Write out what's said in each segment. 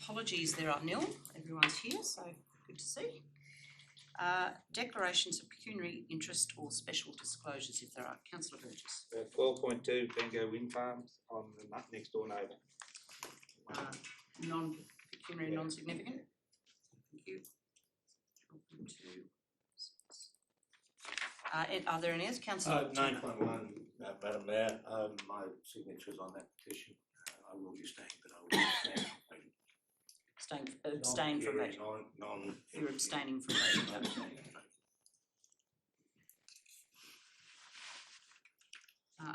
Apologies, there are nil. Everyone's here, so good to see. Declarations of pecuniary interest or special disclosures, if there are. Councillor Burgess. 12.2 Bengo Wind Farms on the next door neighbour. Non-pecuniary, non-significant. Thank you. 12.2. Are there any others? Councillor? 9.1, Madam Mayor. My signature is on that petition. I will be staying, but I will be staying. Abstain from voting. You're abstaining from voting.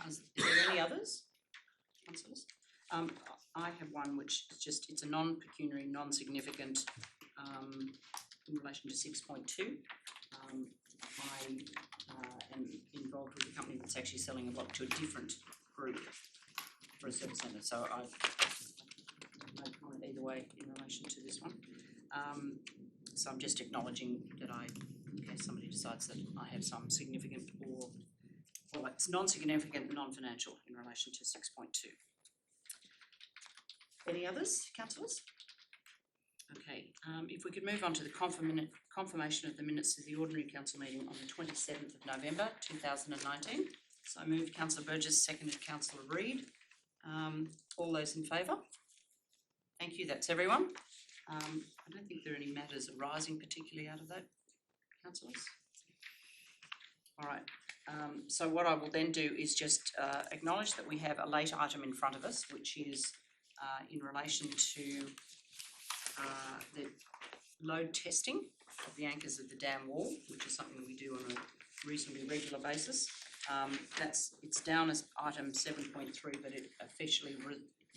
Is there any others, councillors? I have one which is just, it's a non-pecuniary, non-significant in relation to 6.2. I am involved with a company that's actually selling a block to a different group for a service centre, so I've no comment either way in relation to this one. So I'm just acknowledging that in case somebody decides that I have some significant or it's non-significant, non-financial in relation to 6.2. Any others, councillors? Okay, if we could move on to the confirmation of the minutes of the ordinary council meeting on the 27th of November 2019. So I move Councillor Burgess, seconded Councillor Reid. All those in favour? Thank you, that's everyone. I don't think there are any matters arising particularly out of that, councillors. All right, so what I will then do is just acknowledge that we have a late item in front of us, which is in relation to the load testing of the anchors of the dam wall, which is something that we do on a reasonably regular basis. It's down as item 7.3, but it officially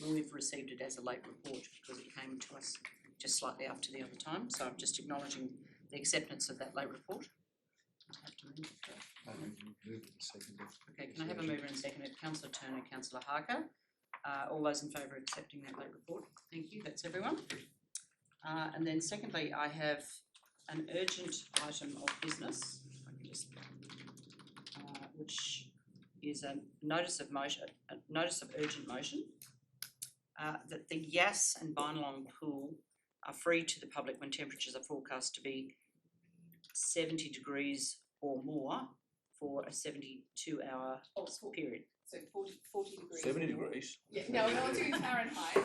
we've received it as a late report because it came to us just slightly after the other time. So I'm just acknowledging the acceptance of that late report. I have to move it. Okay, can I have a mover and seconder? Councillor Turner, Councillor Harker. All those in favour of accepting that late report? Thank you, that's everyone. And then secondly, I have an urgent item of business, if I can just, which is a notice of urgent motion, that the Yass and Bynalong pool are free to the public when temperatures are forecast to be 70 degrees or more for a 72-hour period. So 40 degrees. 70 degrees? Yeah, no, we're not doing Fahrenheit.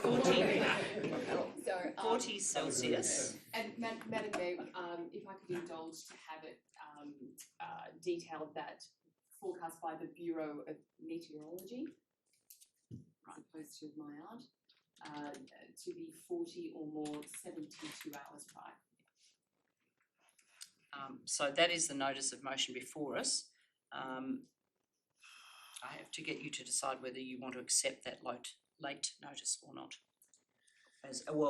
40 Celsius. And Madam Mayor, if I could indulge to have it detailed that forecast by the Bureau of Meteorology, as opposed to my art, to be 40 or more 72 hours prior. So that is the notice of motion before us. I have to get you to decide whether you want to accept that late notice or not.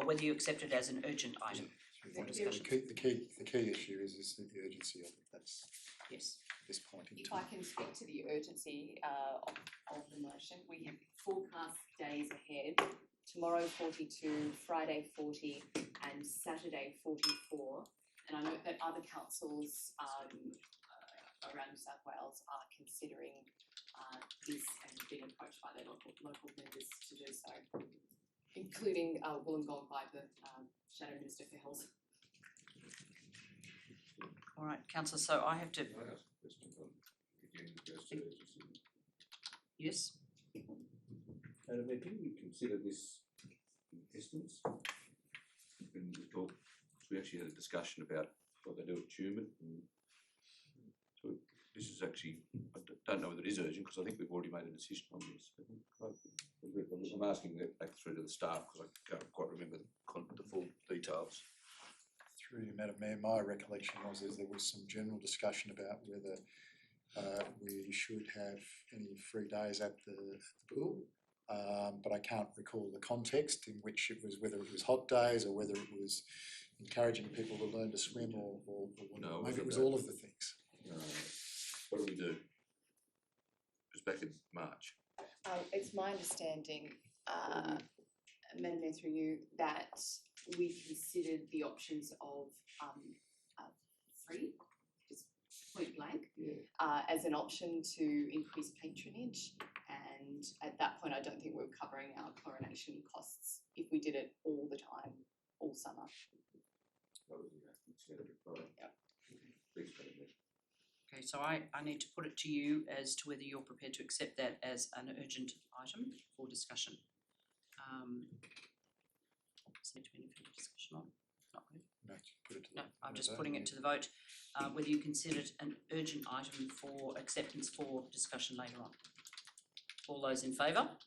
Whether you accept it as an urgent item for discussion. The key issue is the urgency of it. That's yes. This point in if time. I can speak to the urgency of the motion, we have forecast days ahead. Tomorrow 42, Friday 40, and Saturday 44. And I note that other councils around New South Wales are considering this and being approached by their local members to do so, including Wollongong by the Shadow Minister for Health. All right, Councillor, so I have to... Yes? Madam Mayor, can we consider this distance? We actually had a discussion about what they do at Tumen. So this is actually, I don't know whether it is urgent because I think we've already made a decision on this. I'm asking that back through to the staff because I can't quite remember the full details. Through you, Madam Mayor, my recollection was there was some general discussion about whether we should have any free days at the pool, but I can't recall the context in which it was, whether it was hot days or whether it was encouraging people to learn to swim or No, maybe it was all of the things. What do we do? It was back in March. It's my understanding, Madam Mayor, through you, that we considered the options of free, just point blank, as an option to increase patronage. And at that point, I don't think we were covering our chlorination costs if we did it all the time, all summer. Thanks, Madam Mayor. Okay, so I need to put it to you as to whether you're prepared to accept that as an urgent item for discussion. Does there need to be any further discussion on? Not really. No, put it to No, the- I'm to just the putting vote, it to the vote, whether you consider it an urgent item for acceptance for discussion later on. All those in favour?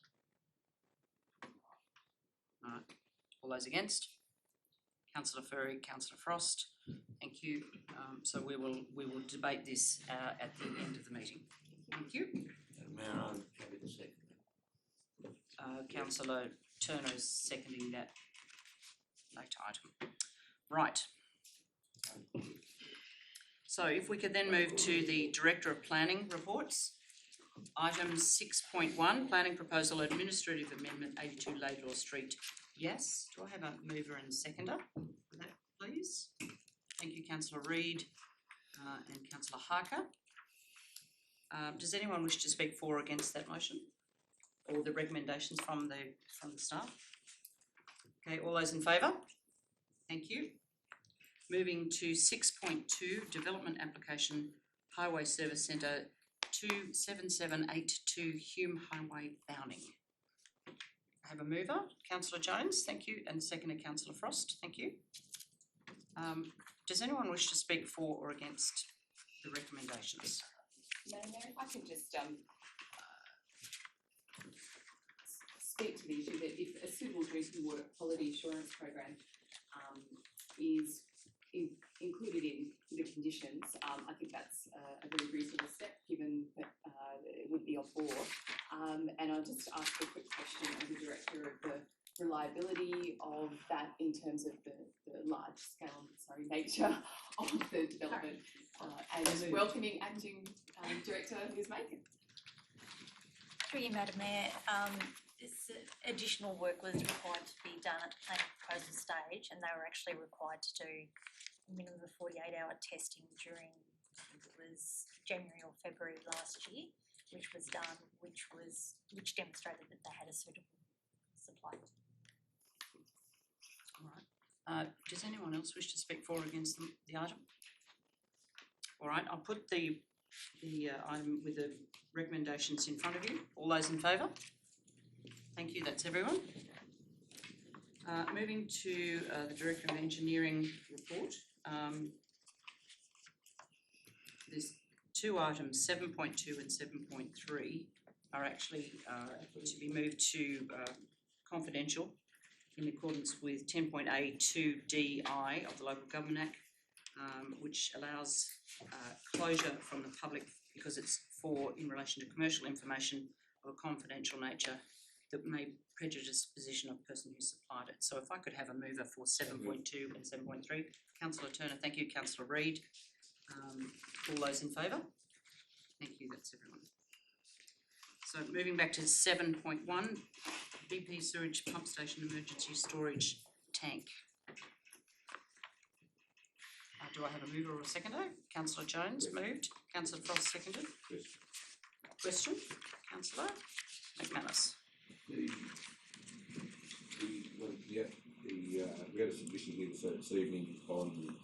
All those against? Councillor Furry, Councillor Frost, thank you. So we will debate this at the end of the meeting. Thank you. Madam Mayor, I'm happy to second that. Councillor Turner is seconding that later item. Right. So if we could then move to the Director of Planning reports. Item 6.1, Planning Proposal Administrative Amendment 82 Laidlaw Street. Yes, do I have a mover and seconder for that, please? Thank you, Councillor Reid and Councillor Harker. Does anyone wish to speak for or against that motion? Or the recommendations from the staff? Okay, all those in favour? Thank you. Moving to 6.2, Development Application Highway Service Centre 27782 Hume Highway, Bowning. I have a mover, Councillor Jones, thank you, and seconder, Councillor Frost, thank you. Does anyone wish to speak for or against the recommendations? Madam Mayor, if I could just speak to the issue that if a suitable drinking water quality assurance program is included in the conditions, I think that's a very reasonable step given that it would be on board. And I'll just ask a quick question of the Director of the reliability of that in terms of the large scale, nature of the development and welcoming acting Director who's making. Through you, Madam Mayor, this additional work was required to be done at the planning proposal stage, and they were actually required to do a minimum of 48-hour testing during, I think it was January or February last year, which was done, which demonstrated that they had a suitable supply. All right. Does anyone else wish to speak for or against the item? All right, I'll put the item with the recommendations in front of you. All those in favour? Thank you, that's everyone. Moving to the Director of Engineering report. There's two items, 7.2 and 7.3 are actually to be moved to confidential in accordance with 10.A2DI of the Local Government Act, which allows closure from the public because it's in relation to commercial information of a confidential nature that may prejudice the position of the person who supplied it. So if I could have a mover for 7.2 and 7.3. Councillor Turner, thank you. Councillor Reid. All those in favour? Thank you, that's everyone. So moving back to 7.1, BP Sewage Pump Station Emergency Storage Tank. Do I have a mover or a seconder? Councillor Jones moved. Councillor Frost seconded. Question? Councillor McManus. We had a submission here this evening on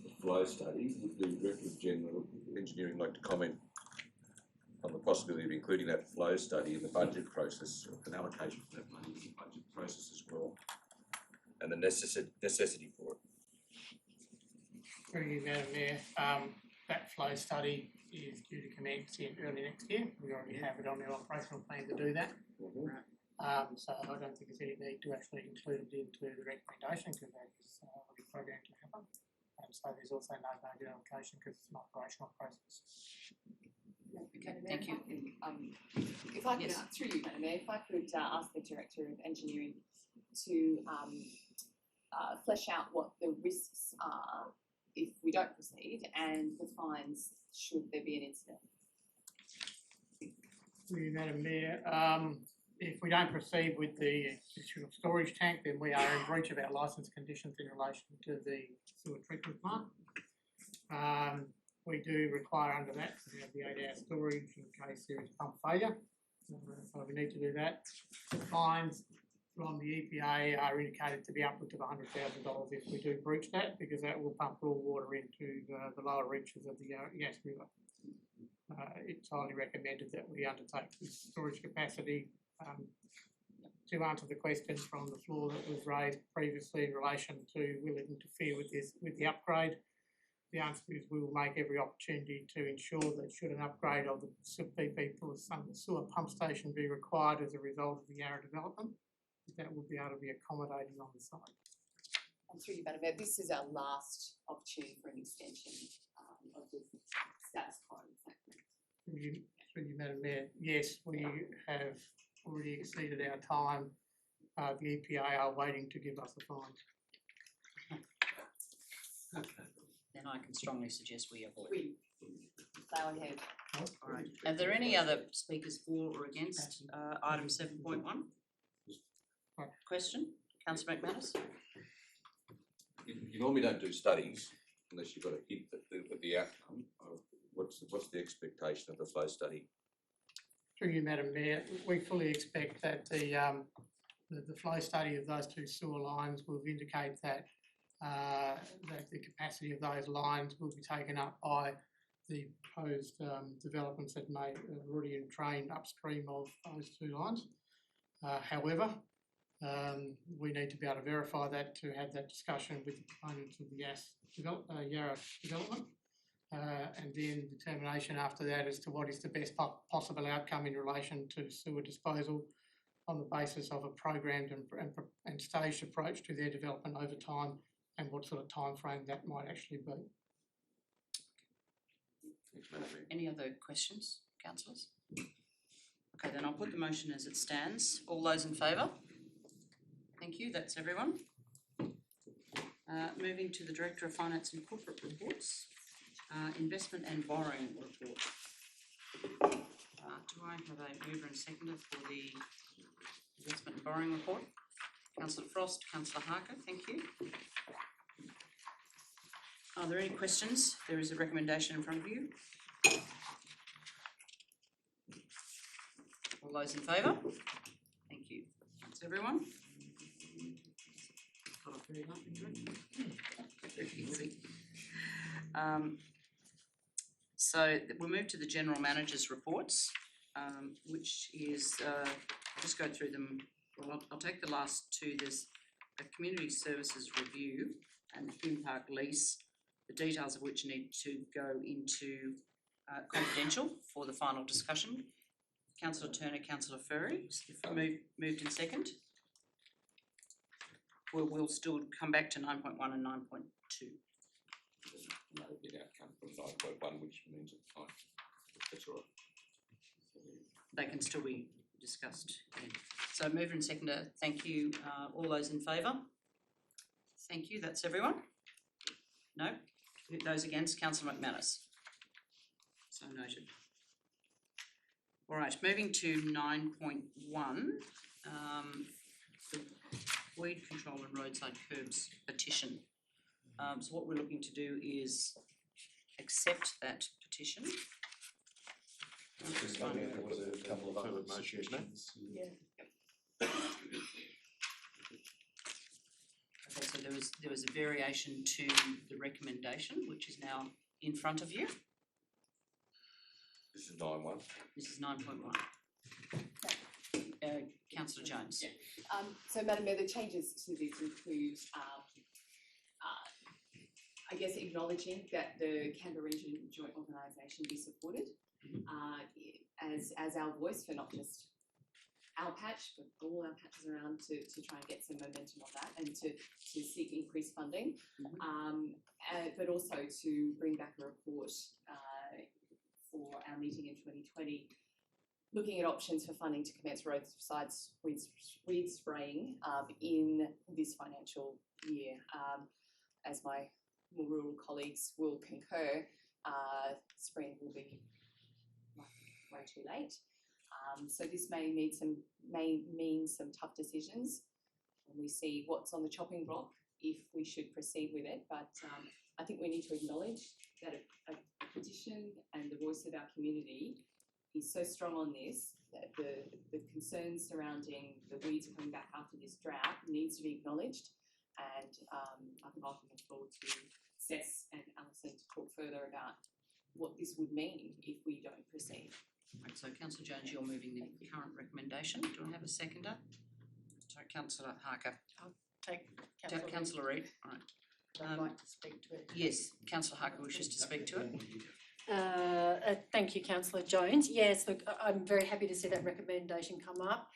the flow study. Would the Director of General Engineering like to comment on the possibility of including that flow study in the budget process, an allocation for that money in the budget process as well, and the necessity for it? Through you, Madam Mayor, that flow study is due to commence in early next year. We already have it on our operational plan to do that. So I don't think there's any need to actually include it into the recommendation because that is already programmed to happen. So there's also no budget allocation because it's an operational process. Okay, thank you. If I could, Yes. through you, Madam Mayor, if I could ask the Director of Engineering to flesh out what the risks are if we don't proceed and the fines should there be an incident. Through you, Madam Mayor, if we don't proceed with the additional storage tank, then we are in breach of our licence conditions in relation to the sewer treatment plant. We do require under that to have the 8-hour storage in case there is pump failure. So we need to do that. The fines from the EPA are indicated to be upwards of $100,000 if we do breach that, because that will pump raw water into the lower reaches of the Yass River. It's highly recommended that we undertake this storage capacity. To answer the question from the floor that was raised previously in relation to will it interfere with the upgrade, the answer is we will make every opportunity to ensure that should an upgrade of the sewer pump station be required as a result of the Yarra development, that will be able to be accommodated on the site. And through you, Madam Mayor, this is our last opportunity for an extension of the status quo. Through you, Madam Mayor, yes, we have already exceeded our time. The EPA are waiting to give us a fine. Then I can strongly suggest we avoid. Plough ahead. All right. Are there any other speakers for or against item 7.1? Question, Councillor McManus? You normally don't do studies unless you've got a hint at the outcome. What's the expectation of the flow study? Through you, Madam Mayor, we fully expect that the flow study of those two sewer lines will indicate that that the capacity of those lines will be taken up by the proposed developments that may already in train upstream of those two lines. However, we need to be able to verify that to have that discussion with the proponents of the Yarra development. And then determination after that as to what is the best possible outcome in relation to sewer disposal on the basis of a programmed and staged approach to their development over time and what sort of time frame that might actually be. Any other questions, councillors? Okay, then I'll put the motion as it stands. All those in favour? Thank you, that's everyone. Moving to the Director of Finance and Corporate Reports. Investment and borrowing report. Do I have a mover and seconder for the investment and borrowing report? Councillor Frost, Councillor Harker, thank you. Are there any questions? There is a recommendation in front of you. All those in favour? Thank you. That's everyone. Got a very lovely drink. Very easy. So we'll move to the General Manager's reports, which is, I'll just go through them. Well, I'll take the last two. There's a community services review and the theme park lease, the details of which need to go into confidential for the final discussion. Councillor Turner, Councillor Furry, moved in second. We'll still come back to 9.1 and 9.2. No big outcome from 9.1, which means it's fine. That's all right. They can still be discussed. Yeah. So mover and seconder, thank you. All those in favour? Thank you, that's everyone? No? Those against? Councillor McManus. So noted. All right, moving to 9.1, the weed control and roadside curbs petition. So what we're looking to do is accept that petition. There was a couple of other suggestions. Okay, so there was a variation to the recommendation, which is now in front of you. This is 9.1. This is 9.1. Councillor Jones. Yeah. So, Madam Mayor, the changes to this include, I guess, acknowledging that the Canberra Region Joint Organisation be supported as our voice for not just our patch, but all our patches around to try and get some momentum on that and to seek increased funding, but also to bring back a report for our meeting in 2020, looking at options for funding to commence roadside weed spraying in this financial year. As my more rural colleagues will concur, spring will be way too late. So this may mean some tough decisions, and we see what's on the chopping block if we should proceed with it. But I think we need to acknowledge that a petition and the voice of our community is so strong on this that the concerns surrounding the weeds coming back after this drought needs to be acknowledged. And I'm looking forward to Seth and Alison to talk further about what this would mean if we don't proceed. Right, so Councillor Jones, you're moving the current recommendation. Do I have a seconder? Sorry, Councillor Harker. Take Councillor Reid, all right. I'd like to speak to it. Yes, Councillor Harker wishes to speak to it. Thank you, Councillor Jones. Yes, look, I'm very happy to see that recommendation come up.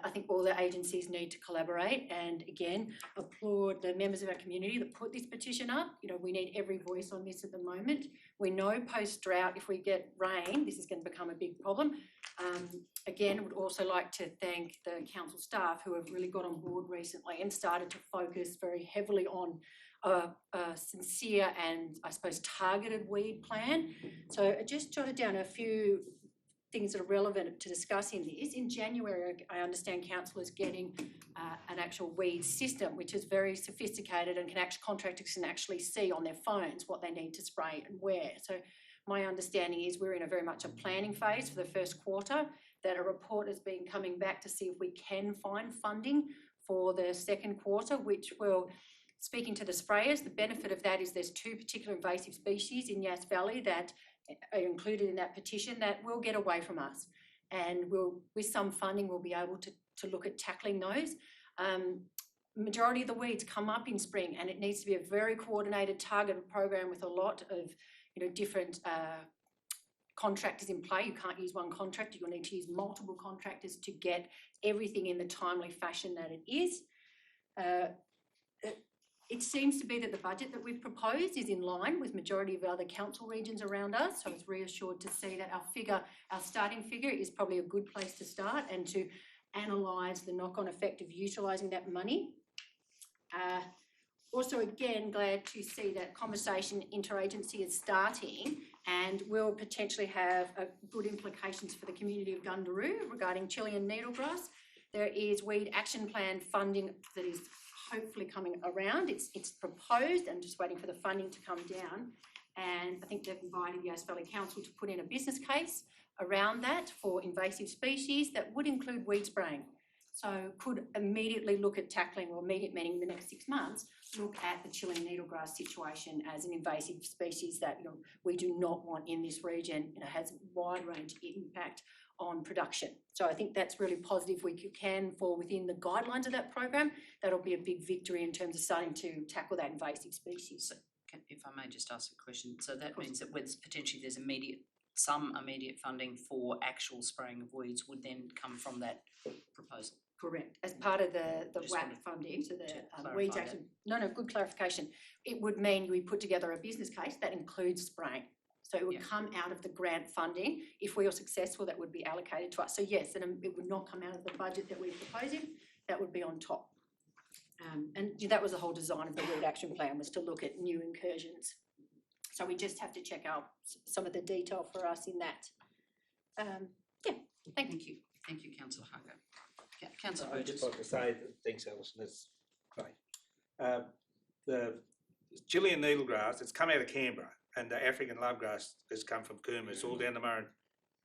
I think all the agencies need to collaborate, and again, applaud the members of our community that put this petition up. You know, we need every voice on this at the moment. We know post-drought, if we get rain, this is going to become a big problem. Again, I would also like to thank the council staff who have really got on board recently and started to focus very heavily on a sincere and, I suppose, targeted weed plan. So I just jotted down a few things that are relevant to discuss in this. In January, I understand council is getting an actual weed system, which is very sophisticated and contractors can actually see on their phones what they need to spray and where. So my understanding is we're in a very much a planning phase for the first quarter, that a report has been coming back to see if we can find funding for the second quarter, which will, speaking to the sprayers, the benefit of that is there's 2 particular invasive species in Yass Valley that are included in that petition that will get away from us, and we'll, with some funding, we'll be able to look at tackling those. Majority of the weeds come up in spring, and it needs to be a very coordinated, targeted program with a lot of, you know, different contractors in play. You can't use one contractor, you'll need to use multiple contractors to get everything in the timely fashion that it is. It seems to be that the budget that we've proposed is in line with majority of other council regions around us, so I was reassured to see that our starting figure is probably a good place to start and to analyse the knock-on effect of utilising that money. Also, again, glad to see that conversation interagency is starting and will potentially have good implications for the community of Gundaroo regarding Chilean needlegrass. There is weed action plan funding that is hopefully coming around. It's proposed and just waiting for the funding to come down. And I think they've invited Yass Valley Council to put in a business case around that for invasive species that would include weed spraying. So could immediately look at tackling, or immediate meaning the next 6 months, look at the Chilean needlegrass situation as an invasive species that, you know, we do not want in this region. You know, has wide range impact on production. So I think that's really positive. We can fall within the guidelines of that program. That'll be a big victory in terms of starting to tackle that invasive species. So, if I may just ask a question, so that means that with potentially there's some immediate funding for actual spraying of weeds would then come from that proposal? Correct. As part of the WAP funding, so the weeds action. No, good clarification. It would mean we put together a business case that includes spraying. So it would come out of the grant funding. If we are successful, that would be allocated to us. So yes, it would not come out of the budget that we're proposing. That would be on top. And that was the whole design of the weed action plan, was to look at new incursions. So we just have to check out some of the detail for us in that. Thank you. Thank you, Councillor Harker. Councillor I'd Burgess. just like to say that, thanks Alison, it's great. The Chilean needlegrass, it's come out of Canberra, and the African lovegrass has come from Cooma. It's all down the Murray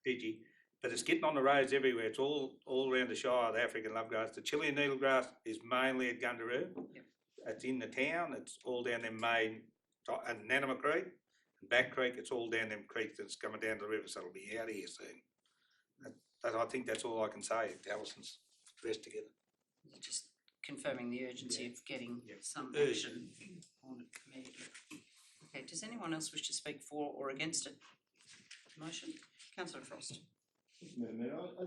Fiji, but it's getting on the roads everywhere. It's all around the Shire, the African lovegrass. The Chilean needlegrass is mainly at Gundaroo. Yep. It's in the town. It's all down them main, and Nanama Creek, and Back Creek. It's all down them creeks that's coming down the river, so it'll be out here soon. I think that's all I can say. Alison's dressed together. Just confirming the urgency of getting some Urgent. action on it immediately. Okay, does anyone else wish to speak for or against it? Motion? Councillor Frost. I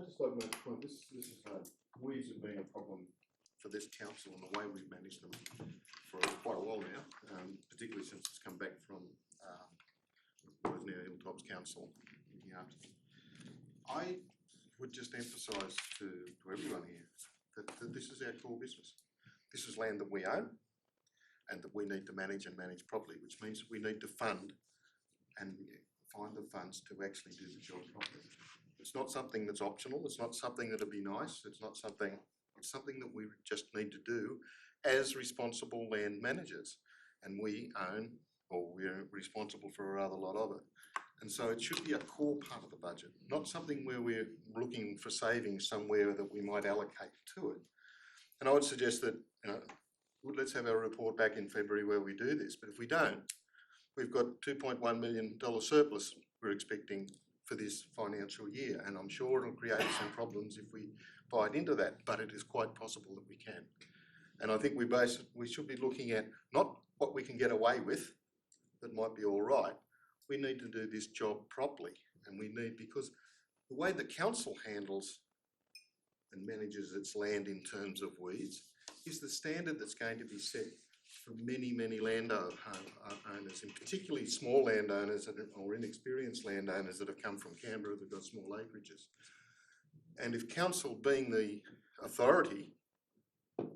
just like to make a point. This is weeds have been a problem for this council and the way we've managed them for quite a while now, particularly since it's come back from what is now Hilltops Council. I would just emphasise to everyone here that this is our core business. This is land that we own and that we need to manage and manage properly, which means we need to fund and find the funds to actually do the job properly. It's not something that's optional. It's not something that'll be nice. It's something that we just need to do as responsible land managers. And we own, or we're responsible for a rather lot of it. And so it should be a core part of the budget, not something where we're looking for savings somewhere that we might allocate to it. And I would suggest that, let's have our report back in February where we do this, but if we don't, we've got $2.1 million surplus we're expecting for this financial year, and I'm sure it'll create some problems if we bite into that, but it is quite possible that we can. And I think we should be looking at not what we can get away with, that might be all right. We need to do this job properly, and because the way the council handles and manages its land in terms of weeds is the standard that's going to be set for many, many landowners, and particularly small landowners or inexperienced landowners that have come from Canberra that have got small acreages. And if council, being the authority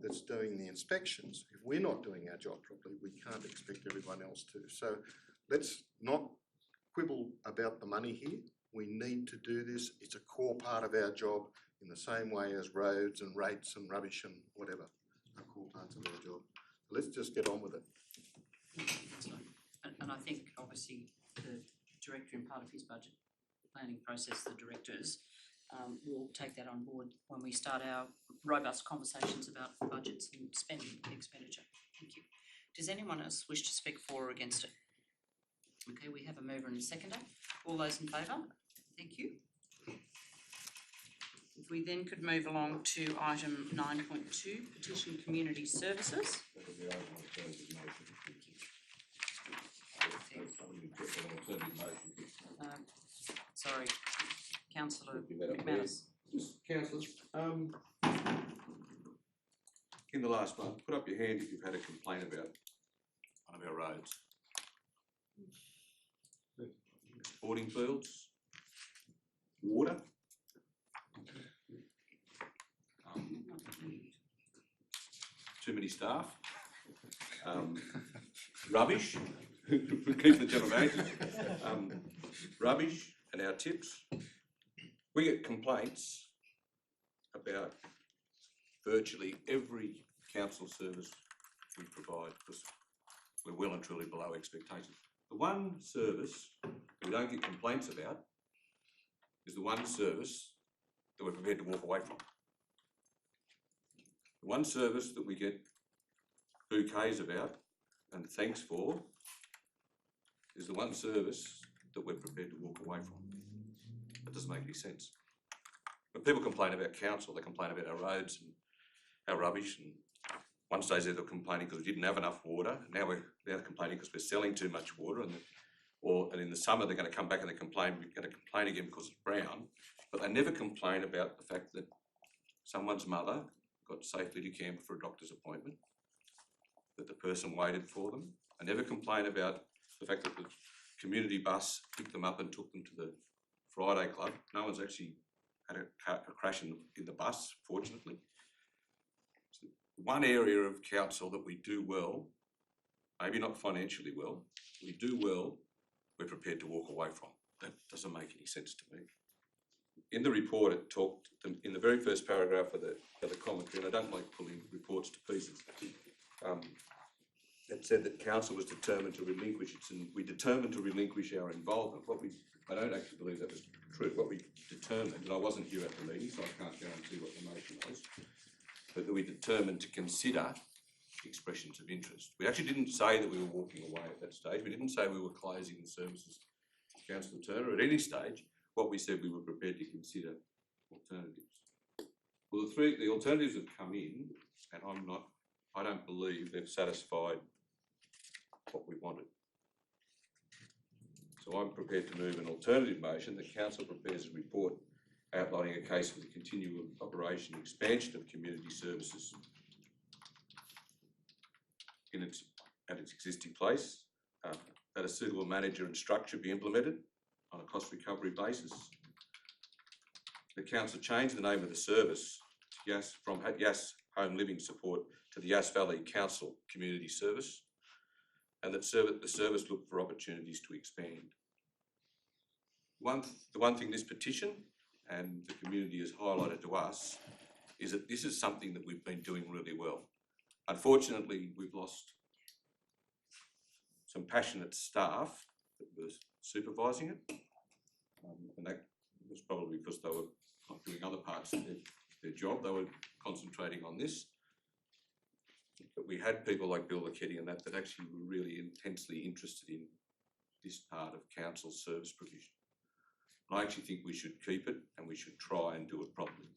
that's doing the inspections, if we're not doing our job properly, we can't expect everyone else to. So let's not quibble about the money here. We need to do this. It's a core part of our job in the same way as roads and rates and rubbish and whatever are core parts of our job. Let's just get on with it. And I think obviously the director, in part of his budget planning process, the directors will take that on board when we start our robust conversations about budgets and spending expenditure. Thank you. Does anyone else wish to speak for or against it? Okay, we have a mover and a seconder. All those in favour? Thank you. If we then could move along to item 9.2, petition community services. That'll be over alternative motion. Sorry, Councillor Thank you, Madam McManus. Just councillors, in the last month, put up your hand if you've had a complaint about one of our roads. Sporting fields, water, too many staff, rubbish, keep the general manager, rubbish and our tips. We get complaints about virtually every council service we provide because we're well and truly below expectations. The one service that we don't get complaints about is the one service that we're prepared to walk away from. The one service that we get bouquets about and thanks for is the one service that we're prepared to walk away from. That doesn't make any sense. When people complain about council, they complain about our roads and our rubbish, and one stage they're complaining because we didn't have enough water. Now they're complaining because we're selling too much water, and in the summer they're going to come back and we're going to complain again because it's brown. But they never complain about the fact that someone's mother got safely to Canberra for a doctor's appointment, that the person waited for them. They never complain about the fact that the community bus picked them up and took them to the Friday club. No one's actually had a crash in the bus, fortunately. So one area of council that we do well, maybe not financially well, we do well, we're prepared to walk away from. That doesn't make any sense to me. In the report, it talked, in the very first paragraph of the commentary, and I don't like pulling reports to pieces, it said that council was determined to relinquish its, and we determined to relinquish our involvement. I don't actually believe that was true. What we determined, and I wasn't here at the meeting, so I can't guarantee what the motion was, but that we determined to consider expressions of interest. We actually didn't say that we were walking away at that stage. We didn't say we were closing the services to Councillor Turner at any stage. What we said, we were prepared to consider alternatives. Well, the alternatives have come in, and I don't believe they've satisfied what we wanted. So I'm prepared to move an alternative motion that council prepares a report outlining a case for the continual operation and expansion of community services at its existing place, that a suitable manager and structure be implemented on a cost recovery basis. The council changed the name of the service to Yass, from Yass Home Living Support to the Yass Valley Council Community Service, and that the service looked for opportunities to expand. The one thing this petition and the community has highlighted to us is that this is something that we've been doing really well. Unfortunately, we've lost some passionate staff that were supervising it. And that was probably because they were not doing other parts of their job. They were concentrating on this. But we had people like Bill Lecchetti and that actually were really intensely interested in this part of council service provision. And I actually think we should keep it and we should try and do it properly.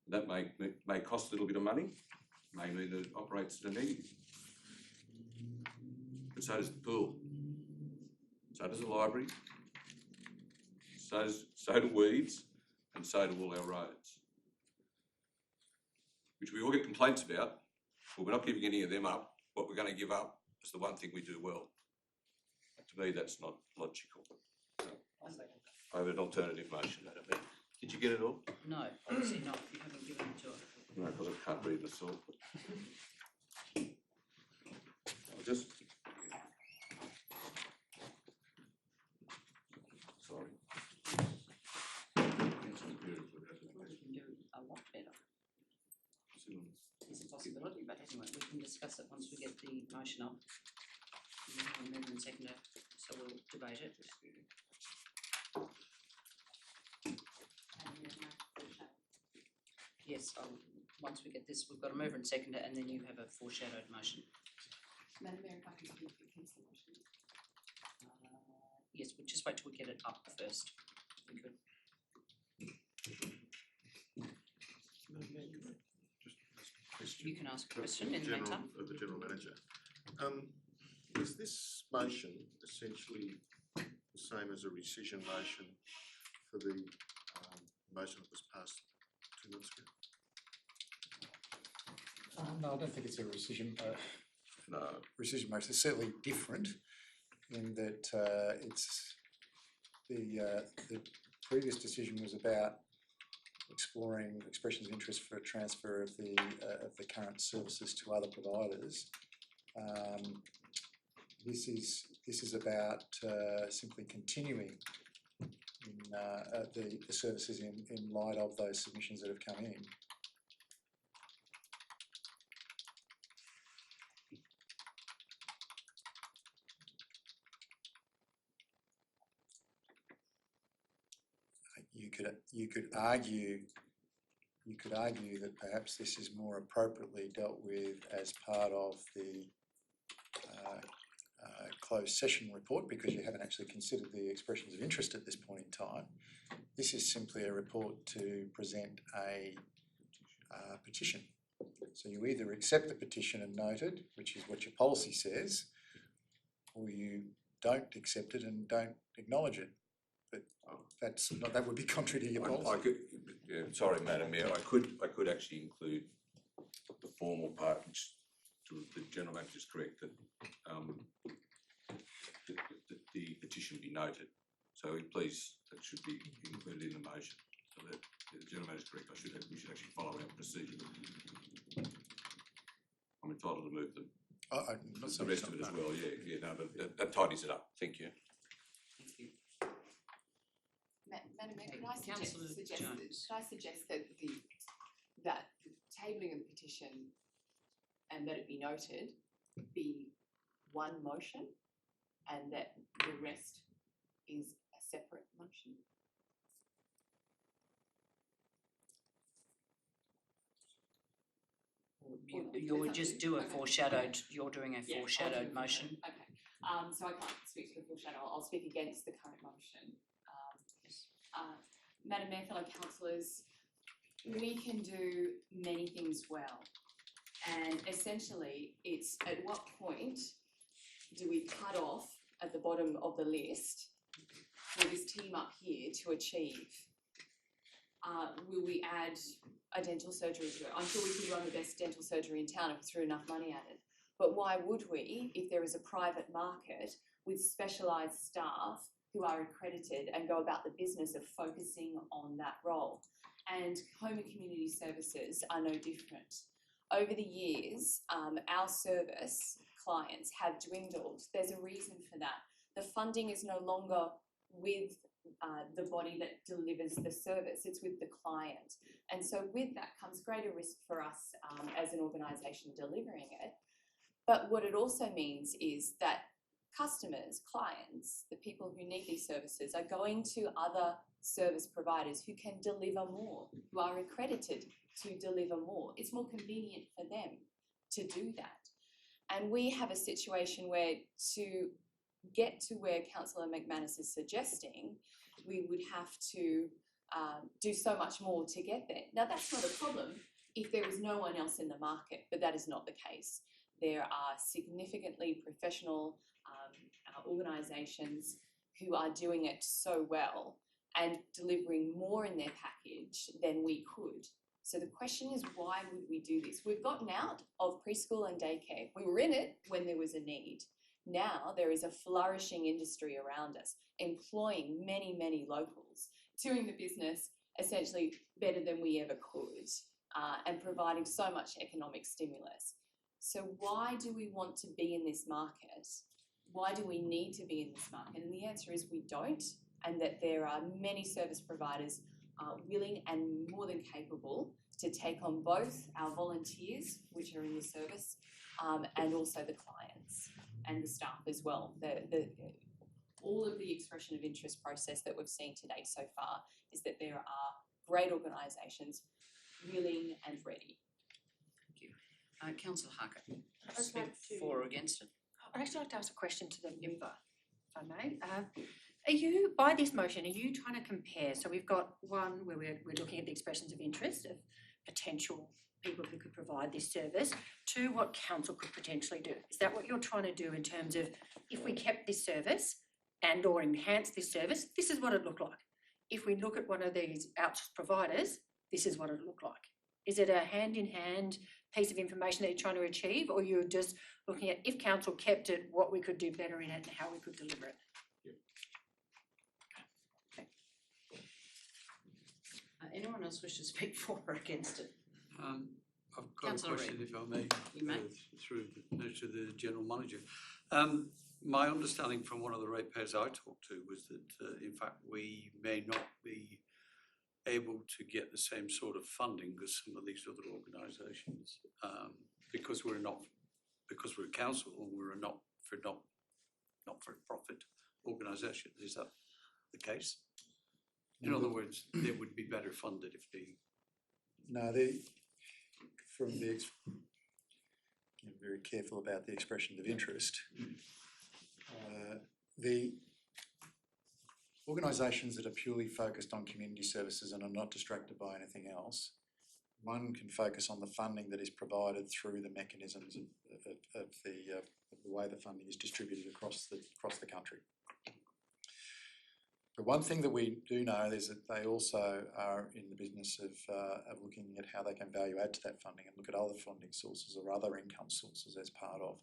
That may cost a little bit of money, may mean that it operates at a negative. But so does the pool, so does the library, so do weeds, and so do all our roads, which we all get complaints about, but we're not giving any of them up. What we're going to give up is the one thing we do well. To me, that's not logical. I have an alternative motion, Madam Mayor. Did you get it all? No, obviously not, you haven't given it to us. No, because I can't read myself. I'll just... Sorry. We can do a lot better. It's a possibility, but anyway, we can discuss it once we get the motion up. And then in second, so we'll debate it. Yes, once we get this, we've got a mover and seconder, and then you have a foreshadowed motion. Madam Mayor, if I can speak for councillor motion. Yes, we'll just wait till we get it up first. We could. You can ask a question in the meantime. Of the General Manager. Is this motion essentially the same as a rescission motion for the motion that was passed 2 months ago? No, I don't think it's a rescission. No. Rescission motion. It's certainly different in that it's the previous decision was about exploring expressions of interest for a transfer of the current services to other providers. This is about simply continuing in the services in light of those submissions that have come in. You could argue that perhaps this is more appropriately dealt with as part of the closed session report, because you haven't actually considered the expressions of interest at this point in time. This is simply a report to present a petition. So you either accept the petition and note it, which is what your policy says, or you don't accept it and don't acknowledge it. But that would be contrary to your policy. I could, yeah, sorry, Madam Mayor, I could actually include the formal part, which the General Manager is correct, that the petition be noted. So please, that should be included in the motion. So that the General Manager is correct. We should actually follow our procedure. I'm entitled to move them. The rest of it as well, yeah, no, but that tidies it up. Thank you. Thank you. Madam Mayor, Okay, could I suggest that the tabling of the petition and that it be noted be one motion, and that the rest is a separate motion? You would just do a foreshadowed, you're doing a foreshadowed motion. Okay, so I can't speak to the foreshadow, I'll speak against the current motion. Madam Mayor, fellow councillors, we can do many things well, and essentially it's at what point do we cut off at the bottom of the list for this team up here to achieve? Will we add a dental surgery to it? I'm sure we could run the best dental surgery in town if we threw enough money at it. But why would we if there is a private market with specialised staff who are accredited and go about the business of focusing on that role? And home and community services are no different. Over the years, our service clients have dwindled. There's a reason for that. The funding is no longer with the body that delivers the service, it's with the client. And so with that comes greater risk for us as an organisation delivering it. But what it also means is that customers, clients, the people who need these services are going to other service providers who can deliver more, who are accredited to deliver more. It's more convenient for them to do that. And we have a situation where to get to where Councillor McManus is suggesting, we would have to do so much more to get there. Now, that's not a problem if there was no one else in the market, but that is not the case. There are significantly professional organisations who are doing it so well and delivering more in their package than we could. So the question is, why would we do this? We've gotten out of preschool and daycare. We were in it when there was a need. Now there is a flourishing industry around us, employing many, many locals, doing the business essentially better than we ever could, and providing so much economic stimulus. So why do we want to be in this market? Why do we need to be in this market? And the answer is we don't, and that there are many service providers willing and more than capable to take on both our volunteers, which are in the service, and also the clients and the staff as well. All of the expression of interest process that we've seen to date so far is that there are great organisations willing and ready. Thank you. Councillor Harker, I'd speak like to- for or against it? I'd actually like to ask a question to the member, if I may. Are you, by this motion, are you trying to compare? So we've got one where we're looking at the expressions of interest of potential people who could provide this service to what council could potentially do. Is that what you're trying to do in terms of if we kept this service and or enhanced this service, this is what it'd look like? If we look at one of these outsourced providers, this is what it'd look like. Is it a hand-in-hand piece of information that you're trying to achieve, or you're just looking at if council kept it, what we could do better in it and how we could deliver it? Anyone else wish to speak for or against it? I've got Councillor a question, Reid. if I may. You may. To the general manager. My understanding from one of the ratepayers I talked to was that, in fact, we may not be able to get the same sort of funding as some of these other organisations, because we're a council and we're a not-for-profit organisation. Is that the case? In other words, they would be better funded if they. No, I'm very careful about the expression of interest. The organisations that are purely focused on community services and are not distracted by anything else, one can focus on the funding that is provided through the mechanisms of the way the funding is distributed across the country. The one thing that we do know is that they also are in the business of looking at how they can value add to that funding and look at other funding sources or other income sources as part of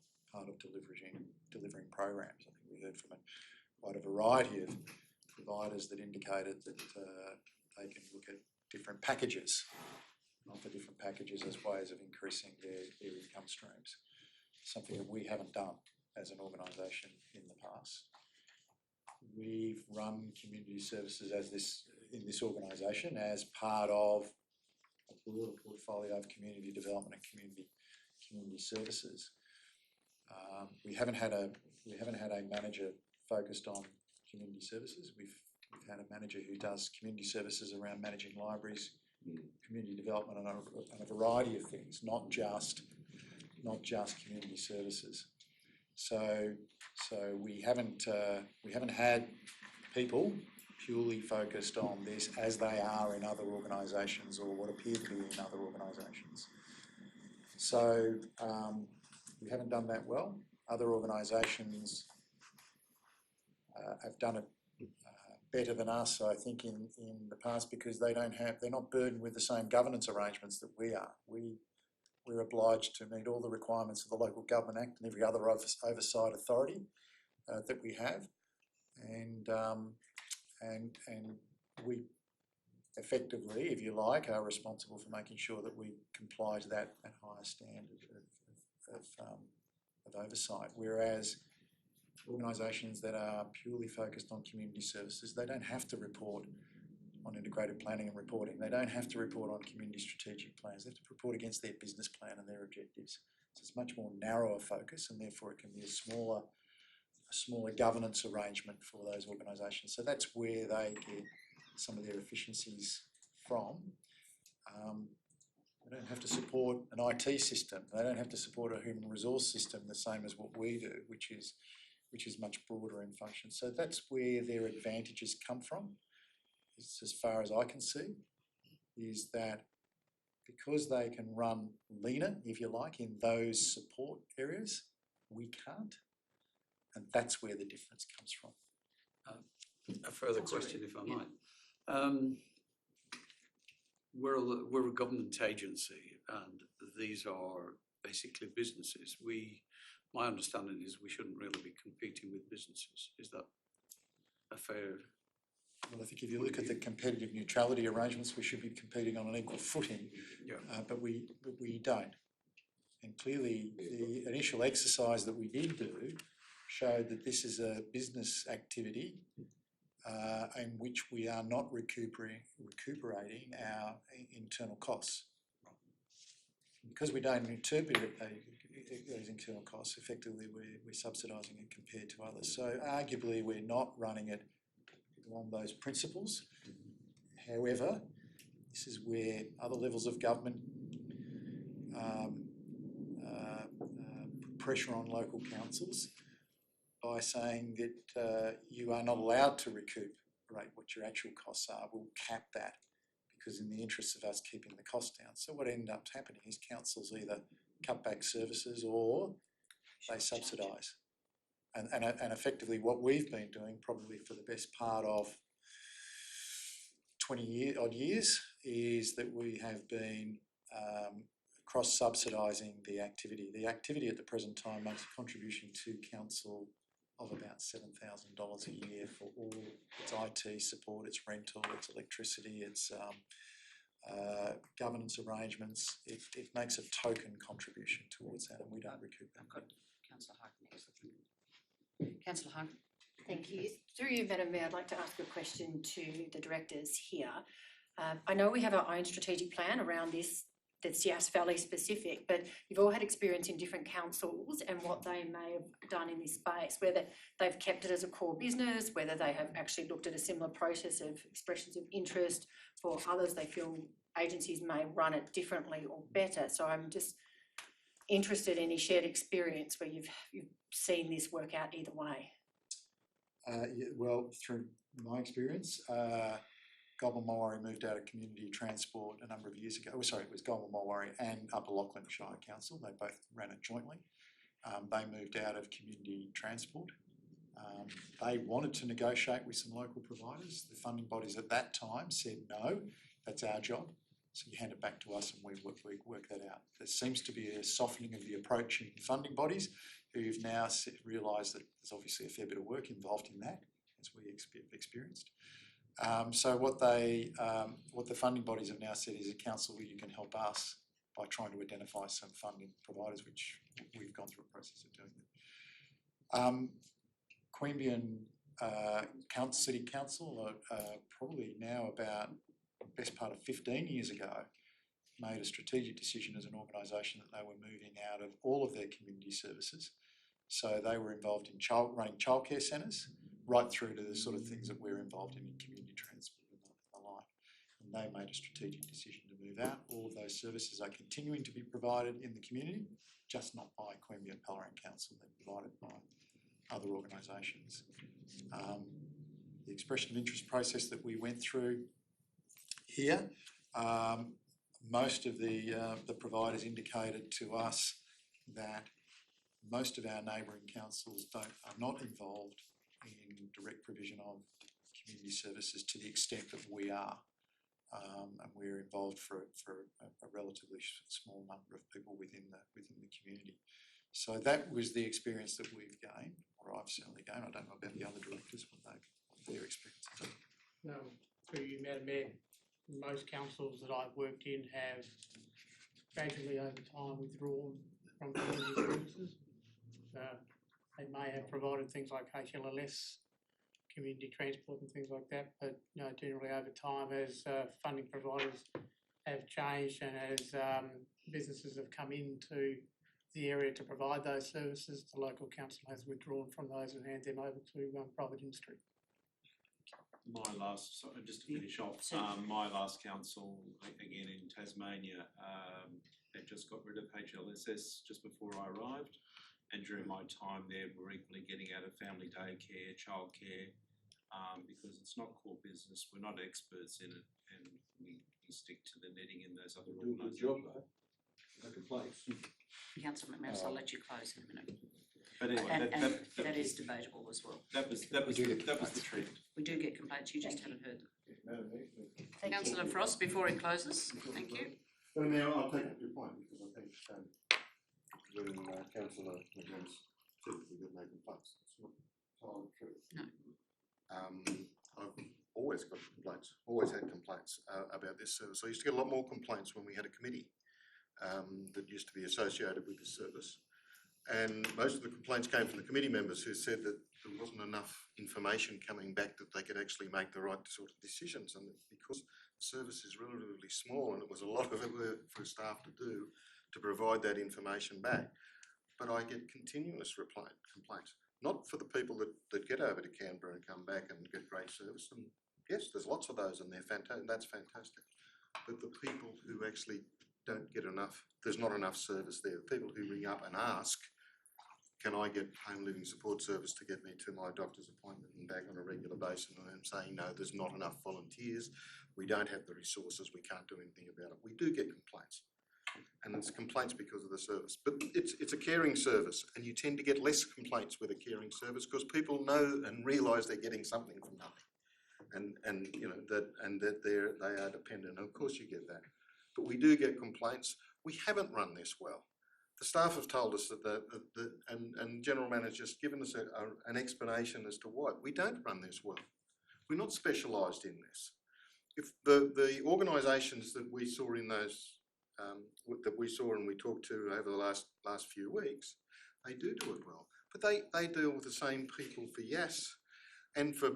delivering programs. I think we heard from quite a variety of providers that indicated that they can look at different packages, offer different packages as ways of increasing their income streams. Something that we haven't done as an organisation in the past. We've run community services in this organisation as part of a broader portfolio of community development and community services. We haven't had a manager focused on community services. We've had a manager who does community services around managing libraries, community development, and a variety of things, not just community services. So we haven't had people purely focused on this as they are in other organisations or what appear to be in other organisations. So we haven't done that well. Other organisations have done it better than us, I think, in the past, because they're not burdened with the same governance arrangements that we are. We're obliged to meet all the requirements of the Local Government Act and every other oversight authority that we have, and we effectively, if you like, are responsible for making sure that we comply to that higher standard of oversight. Whereas organisations that are purely focused on community services, they don't have to report on integrated planning and reporting. They don't have to report on community strategic plans. They have to report against their business plan and their objectives. So it's much more narrower focus, and therefore it can be a smaller smaller governance arrangement for those organisations. So that's where they get some of their efficiencies from. They don't have to support an IT system. They don't have to support a human resource system the same as what we do, which is much broader in function. So that's where their advantages come from, as far as I can see, is that because they can run leaner, if you like, in those support areas, we can't. And that's where the difference comes from. A further question, if I might. We're a government agency, and these are basically businesses. My understanding is we shouldn't really be competing with businesses. Is that a fair? Well, I think if you look at the competitive neutrality arrangements, we should be competing on an equal footing, but we don't. And clearly, the initial exercise that we did do showed that this is a business activity in which we are not recuperating our internal costs. Because we don't interpret those internal costs, effectively we're subsidising it compared to others. So arguably we're not running it along those principles. However, this is where other levels of government put pressure on local councils by saying that you are not allowed to recuperate what your actual costs are. We'll cap that because in the interests of us keeping the cost down. So what ended up happening is councils either cut back services or they subsidise. And effectively what we've been doing probably for the best part of 20 odd years is that we have been cross-subsidising the activity. The activity at the present time makes a contribution to council of about $7,000 a year for all its IT support, its rental, its electricity, its governance arrangements. It makes a token contribution towards that, and we don't recoup that. I've got Councillor Hart next. Councillor Hart. Thank you. Through you, Madam Mayor, I'd like to ask a question to the directors here. I know we have our own strategic plan around this that's Yass Valley specific, but you've all had experience in different councils and what they may have done in this space, whether they've kept it as a core business, whether they have actually looked at a similar process of expressions of interest. For others, they feel agencies may run it differently or better. So I'm just interested in any shared experience where you've seen this work out either way. Well, through my experience, Goulburn-Mulwaree moved out of community transport a number of years ago. Oh, sorry, it was Goulburn-Mulwaree and Upper Lachlan Shire Council. They both ran it jointly. They moved out of community transport. They wanted to negotiate with some local providers. The funding bodies at that time said, no, that's our job. So you hand it back to us and we work that out. There seems to be a softening of the approach in funding bodies who've now realised that there's obviously a fair bit of work involved in that, as we experienced. So what the funding bodies have now said is, a council, you can help us by trying to identify some funding providers, which we've gone through a process of doing that. Queanbeyan City Council, probably now about the best part of 15 years ago, made a strategic decision as an organisation that they were moving out of all of their community services. So they were involved in running childcare centres, right through to the sort of things that we're involved in community transport and the like. And they made a strategic decision to move out. All of those services are continuing to be provided in the community, just not by Queanbeyan Pellerine Council. They're provided by other organisations. The expression of interest process that we went through here, most of the providers indicated to us that most of our neighbouring councils are not involved in direct provision of community services to the extent that we are, and we're involved for a relatively small number of people within the community. So that was the experience that we've gained, or I've certainly gained. I don't know about the other directors, what their experience is. Through you, Madam Mayor, most councils that I've worked in have gradually over time withdrawn from community services. They may have provided things like HLLS, community transport and things like that, but generally over time, as funding providers have changed and as businesses have come into the area to provide those services. The local council has withdrawn from those and handed them over to private industry. My last, sorry, just to finish off, So- my last council, again in Tasmania, had just got rid of HLSS just before I arrived. And during my time there, we're equally getting out of family daycare, childcare, because it's not core business. We're not experts in it, and we stick to the netting in those other Do a good organisations. job though, no complaints. Councillor McManus, I'll let you close in a minute. But anyway, And that is debatable as well. that was the trend. We do get complaints, you just haven't heard them. Madam Mayor, Thank you. Councillor Frost, before he closes, thank you. Madam Mayor, I'll take up your point because I think when Councillor McGinnis said that we got no complaints, it's not entirely true. No. I've always got complaints, always had complaints about this service. I used to get a lot more complaints when we had a committee that used to be associated with this service. And most of the complaints came from the committee members who said that there wasn't enough information coming back that they could actually make the right sort of decisions. And because the service is relatively small and it was a lot of work for staff to do to provide that information back. But I get continuous complaints, not for the people that get over to Canberra and come back and get great service. And yes, there's lots of those and that's fantastic. But the people who actually don't get enough, there's not enough service there. The people who ring up and ask, can I get home living support service to get me to my doctor's appointment and back on a regular basis? And I'm saying, no, there's not enough volunteers. We don't have the resources. We can't do anything about it. We do get complaints. And it's complaints because of the service. But it's a caring service, and you tend to get less complaints with a caring service because people know and realise they're getting something from nothing. And you know that they are dependent. And of course you get that. But we do get complaints. We haven't run this well. The staff have told us that and General Manager's just given us an explanation as to why. We don't run this well. We're not specialised in this. If the organisations that we saw in those that we saw and we talked to over the last few weeks, they do it well. But they deal with the same people for Yass and for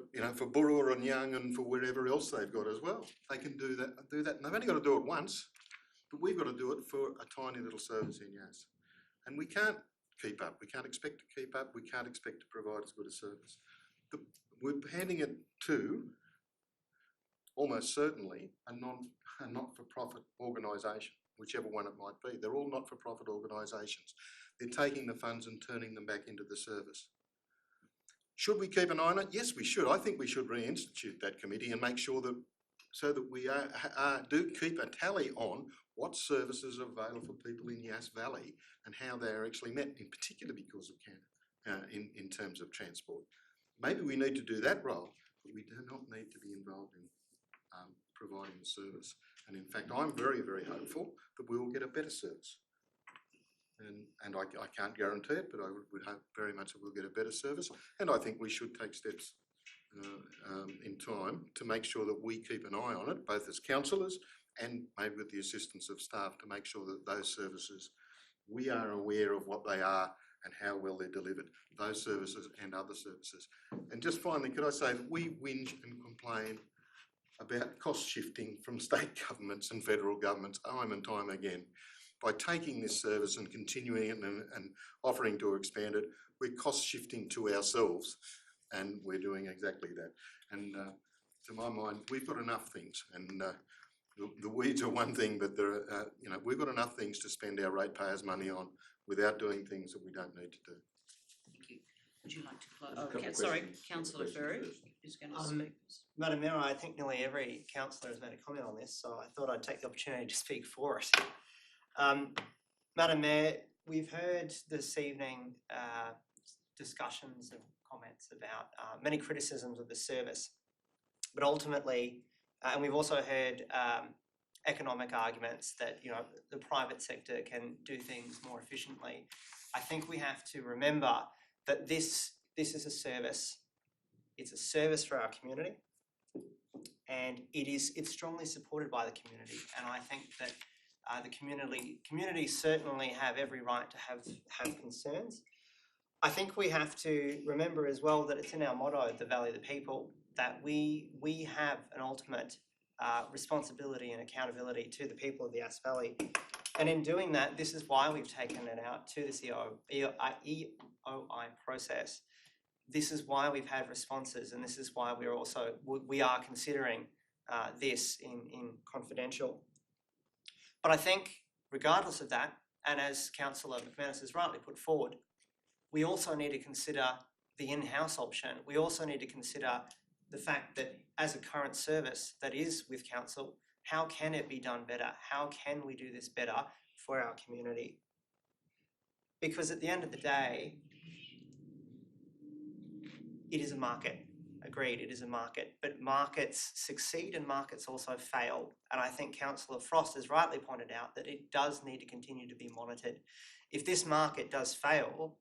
Burra and Young and for wherever else they've got as well. They can do that. And they've only got to do it once, but we've got to do it for a tiny little service in Yass. And we can't keep up. We can't expect to keep up. We can't expect to provide as good a service. We're handing it to almost certainly a not-for-profit organisation, whichever one it might be. They're all not-for-profit organisations. They're taking the funds and turning them back into the service. Should we keep an eye on it? Yes, we should. I think we should reinstitute that committee and make sure that so that we do keep a tally on what services are available for people in Yass Valley and how they are actually met, in particular because of in terms of transport. Maybe we need to do that role, but we do not need to be involved in providing the service. And in fact, I'm very, very hopeful that we will get a better service. And I can't guarantee it, but I would hope very much that we'll get a better service. And I think we should take steps in time to make sure that we keep an eye on it, both as councillors and maybe with the assistance of staff, to make sure that those services, we are aware of what they are and how well they're delivered, those services and other services. And just finally, could I say that we whinge and complain about cost shifting from state governments and federal governments time and time again. By taking this service and continuing it and offering to expand it, we're cost shifting to ourselves, and we're doing exactly that. And to my mind, we've got enough things, and the weeds are one thing, but there are, we've got enough things to spend our ratepayers' money on without doing things that we don't need to do. Thank you. Would you like to close? Couple of Sorry, questions. Councillor Ferry is going to speak. Madam Mayor, I think nearly every councillor has made a comment on this, so I thought I'd take the opportunity to speak for it. Madam Mayor, we've heard this evening discussions and comments about many criticisms of the service, but ultimately, and we've also heard economic arguments that the private sector can do things more efficiently. I think we have to remember that this is a service. It's a service for our community, and it's strongly supported by the community. And I think that the community certainly have every right to have concerns. I think we have to remember as well that it's in our motto, the Valley of the People, that we have an ultimate responsibility and accountability to the people of the Yass Valley. And in doing that, this is why we've taken it out to the EOI process. This is why we've had responses, and this is why we are considering this in confidential. But I think regardless of that, and as Councillor McManus has rightly put forward, we also need to consider the in-house option. We also need to consider the fact that as a current service that is with council, how can it be done better? How can we do this better for our community? Because at the end of the day, it is a market. Agreed, it is a market, but markets succeed and markets also fail. And I think Councillor Frost has rightly pointed out that it does need to continue to be monitored. If this market does fail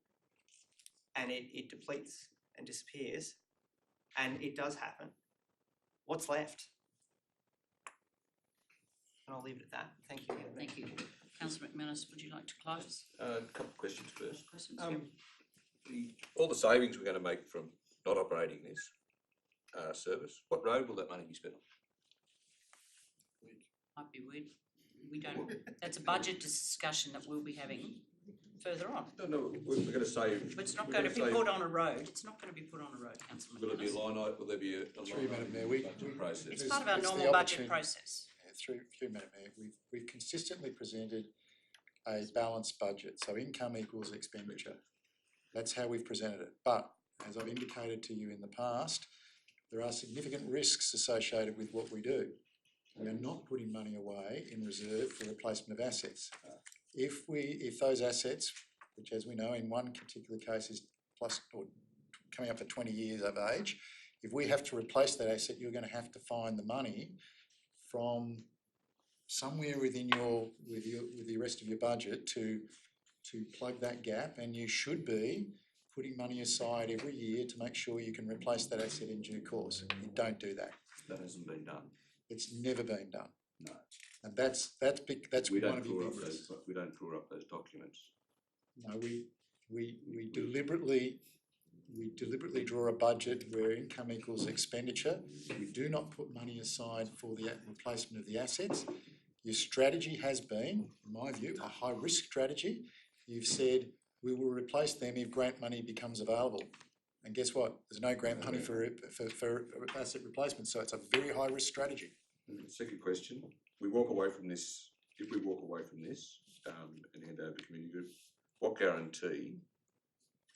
and it depletes and disappears, and it does happen, what's left? And I'll leave it at that. Thank you. Thank you. Councillor McManus, would you like to close? A couple of questions first. Questions? All the savings we're going to make from not operating this service, what road will that money be spent on? Might be weird. We don't, that's a budget discussion that we'll be having further on. No, we're going to say. But it's not going to be put on a road. It's not going to be put on a road, Councillor Will it be a McManus. line item? Will there be a Through Madam Mayor, budget process? It's part of our It's the normal budget opportunity. process. Through Madam Mayor, we've consistently presented a balanced budget, so income equals expenditure. That's how we've presented it. But as I've indicated to you in the past, there are significant risks associated with what we do. We are not putting money away in reserve for replacement of assets. If those assets, which as we know in one particular case is plus or coming up for 20 years of age, if we have to replace that asset, you're going to have to find the money from somewhere within with the rest of your budget to plug that gap, and you should be putting money aside every year to make sure you can replace that asset in due course. You don't do that. That hasn't been done. It's never been done. No. And that's big. That's We one don't of your draw big up risks. those. We don't draw up those documents. No, we deliberately draw a budget where income equals expenditure. We do not put money aside for the replacement of the assets. Your strategy has been, in my view, a high risk strategy. You've said we will replace them if grant money becomes available. And guess what? There's no grant money for asset replacement, so it's a very high risk strategy. Second question, we walk away from this, if we walk away from this and hand over to community group, what guarantee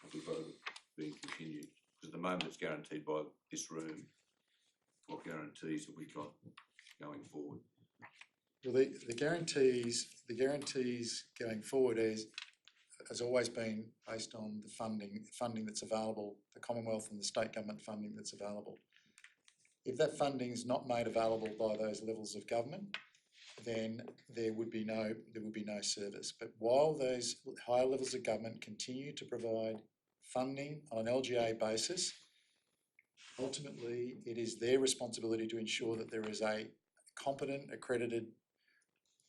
of the vote being continued? Because at the moment it's guaranteed by this room. What guarantees have we got going forward? Well, the guarantees going forward has always been based on the funding that's available, the Commonwealth and the state government funding that's available. If that funding is not made available by those levels of government, then there would be no service. But while those higher levels of government continue to provide funding on an LGA basis, ultimately it is their responsibility to ensure that there is a competent, accredited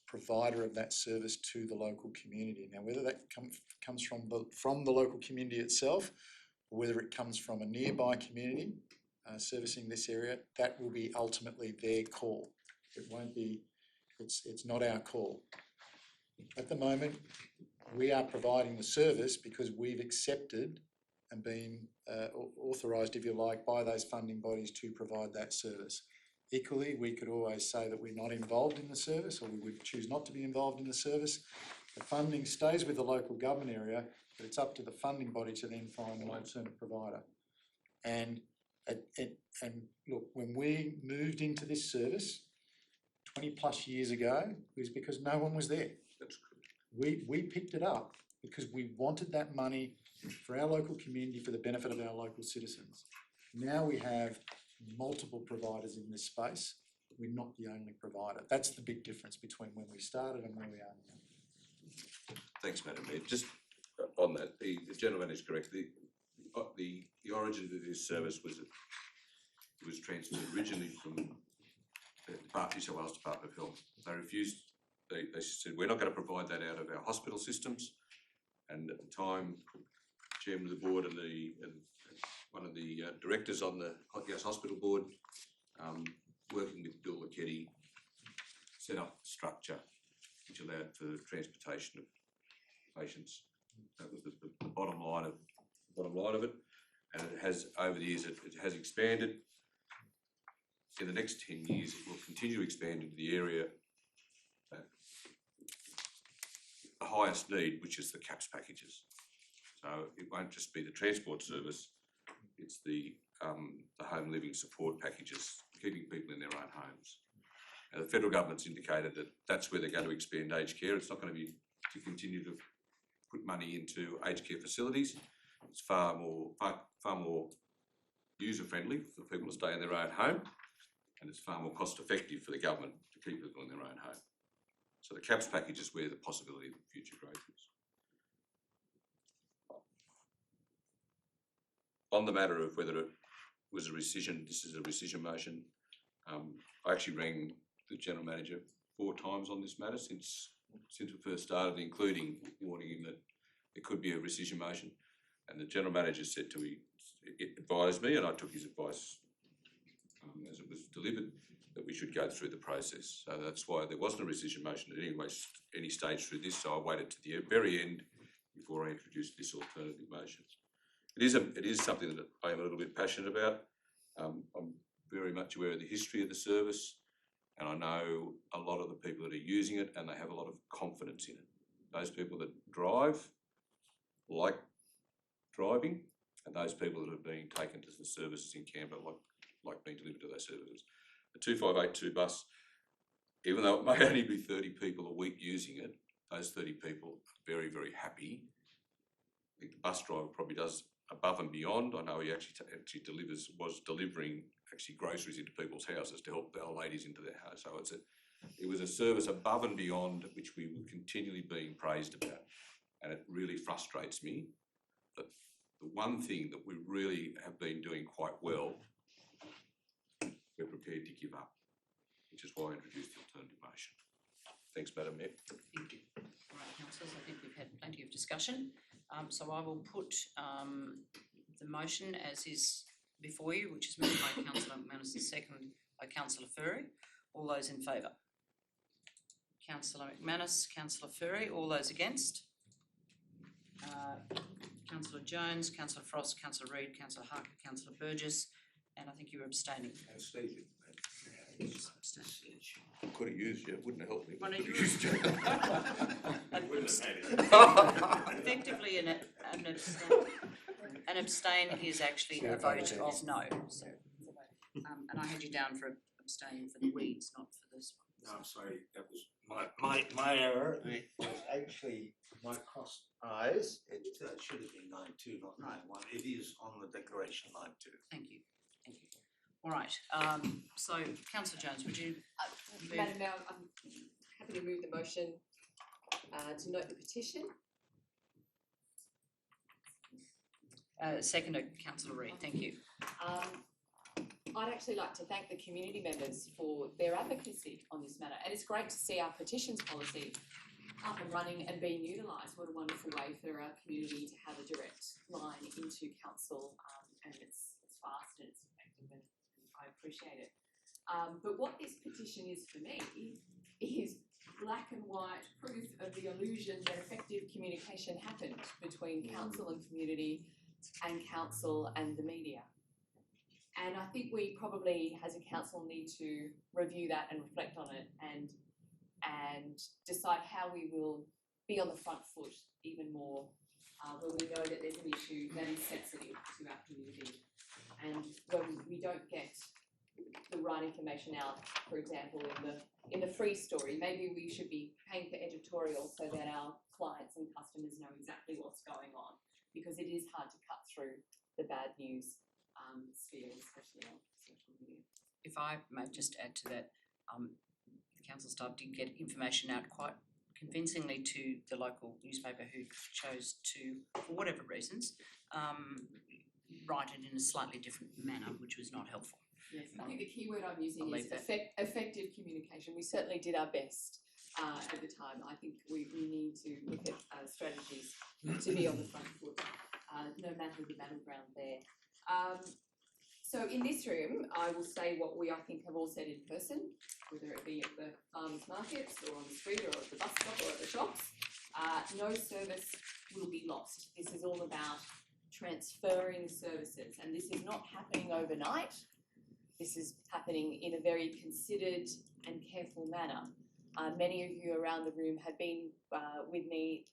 provider of that service to the local community. Now, whether that comes from the local community itself, or whether it comes from a nearby community servicing this area, that will be ultimately their call. It won't be. It's not our call. At the moment, we are providing the service because we've accepted and been authorised, if you like, by those funding bodies to provide that service. Equally, we could always say that we're not involved in the service, or we would choose not to be involved in the service. The funding stays with the local government area, but it's up to the funding body to then find an alternate provider. And look, when we moved into this service 20 plus years ago, it was because no one was there. That's good. We picked it up because we wanted that money for our local community, for the benefit of our local citizens. Now we have multiple providers in this space. We're not the only provider. That's the big difference between when we started and where we are now. Thanks, Madam Mayor. Just on that, the gentleman is correct. The origin of this service was transferred originally from the New South Wales Department of Health. They refused. They said we're not going to provide that out of our hospital systems. And at the time, chairman of the board and one of the directors on the Yass Hospital Board, working with Bill Lachetti, set up the structure which allowed for transportation of patients. That was the bottom line of it. And it has, over the years, it has expanded. In the next 10 years, it will continue to expand into the area the highest need, which is the CAPS packages. So it won't just be the transport service, it's the home living support packages, keeping people in their own homes. And the federal government's indicated that that's where they're going to expand aged care. It's not going to be to continue to put money into aged care facilities. It's far more user friendly for people to stay in their own home, and it's far more cost effective for the government to keep people in their own home. So the CAPS package is where the possibility of future growth is. On the matter of whether it was a rescission, this is a rescission motion. I actually rang the General Manager 4 times on this matter since we first started, including warning him that it could be a rescission motion. And the General Manager said to me, advised me, and I took his advice as it was delivered, that we should go through the process. So that's why there wasn't a rescission motion at any stage through this, so I waited to the very end before I introduced this alternative motion. It is something that I am a little bit passionate about. I'm very much aware of the history of the service, and I know a lot of the people that are using it, and they have a lot of confidence in it. Those people that drive like driving, and those people that are being taken to the services in Canberra like being delivered to those services. The 2582 bus, even though it may only be 30 people a week using it, those 30 people are very, very happy. I think the bus driver probably does above and beyond. I know he actually was delivering groceries into people's houses to help the old ladies into their house. So it was a service above and beyond which we were continually being praised about. And it really frustrates me that the one thing that we really have been doing quite well, we're prepared to give up, which is why I introduced the alternative motion. Thanks, Madam Mayor. Thank you. All right, councillors, I think we've had plenty of discussion. So I will put the motion as is before you, which is moved by Councillor McManus and seconded by Councillor Furey. All those in favour? Councillor McManus, Councillor Furey, all those against? Councillor Jones, Councillor Frost, Councillor Reid, Councillor Harker, Councillor Burgess, and I think you were abstaining. Could have used you, it wouldn't have helped me. One of you. Effectively, an abstain is actually a vote of no. So, and I had you down for abstaining for the Reeds, not for this one. No, I'm sorry, that was my error. It was actually my crossed eyes. It should have been 9-2, not 9-1. It is on the declaration 9-2. Thank you. Thank you. All right. So, Councillor Jones, would you? Madam Mayor, I'm happy to move the motion to note the petition. Seconded, Councillor Reid. Thank you. I'd actually like to thank the community members for their advocacy on this matter, and it's great to see our petitions policy up and running and being utilised. What a wonderful way for our community to have a direct line into council, and it's fast and it's effective, and I appreciate it. But what this petition is for me is black and white proof of the illusion that effective communication happened between council and community and council and the media. And I think we probably, as a council, need to review that and reflect on it and decide how we will be on the front foot even more when we know that there's an issue that is sensitive to our community. And when we don't get the right information out, for example, in the free story, maybe we should be paying for editorial so that our clients and customers know exactly what's going on, because it is hard to cut through the bad news sphere, especially on social media. If I may just add to that, the council staff did get information out quite convincingly to the local newspaper, who chose to, for whatever reasons, write it in a slightly different manner, which was not helpful. Yes, I think the key word I'm using is effective communication. We certainly did our best at the time. I think we need to look at strategies to be on the front foot, no matter the battleground there. So in this room, I will say what we, I think, have all said in person. whether it be at the farmers markets or on the street or at the bus stop or at the shops, no service will be lost. This is all about transferring services, and this is not happening overnight. This is happening in a very considered and careful manner. Many of you around the room have been with me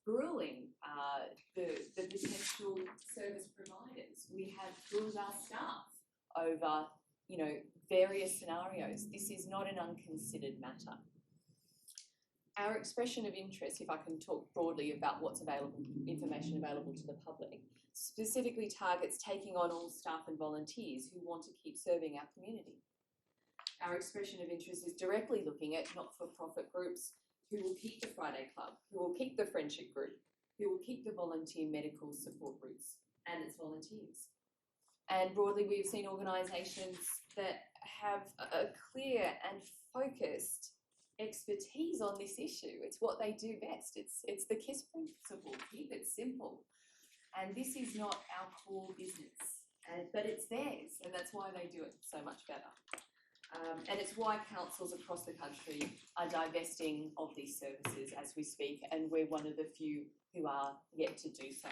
grueling the potential service providers. We have grilled our staff over, various scenarios. This is not an unconsidered matter. Our expression of interest, if I can talk broadly about what's available, information available to the public, specifically targets taking on all staff and volunteers who want to keep serving our community. Our expression of interest is directly looking at not-for-profit groups who will keep the Friday Club, who will keep the Friendship Group, who will keep the volunteer medical support groups and its volunteers. And broadly, we've seen organisations that have a clear and focused expertise on this issue. It's what they do best. It's the KISS principle, keep it simple. And this is not our core business, but it's theirs, and that's why they do it so much better. And it's why councils across the country are divesting of these services as we speak, and we're one of the few who are yet to do so.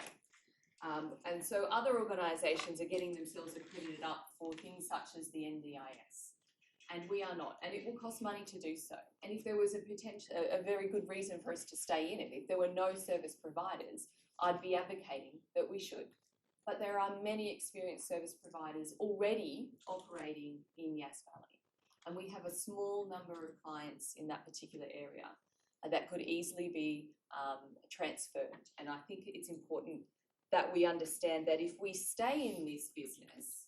And so other organisations are getting themselves accredited up for things such as the NDIS, and we are not, and it will cost money to do so. And if there was a very good reason for us to stay in it, if there were no service providers, I'd be advocating that we should. But there are many experienced service providers already operating in Yass Valley. And we have a small number of clients in that particular area that could easily be transferred. And I think it's important that we understand that if we stay in this business,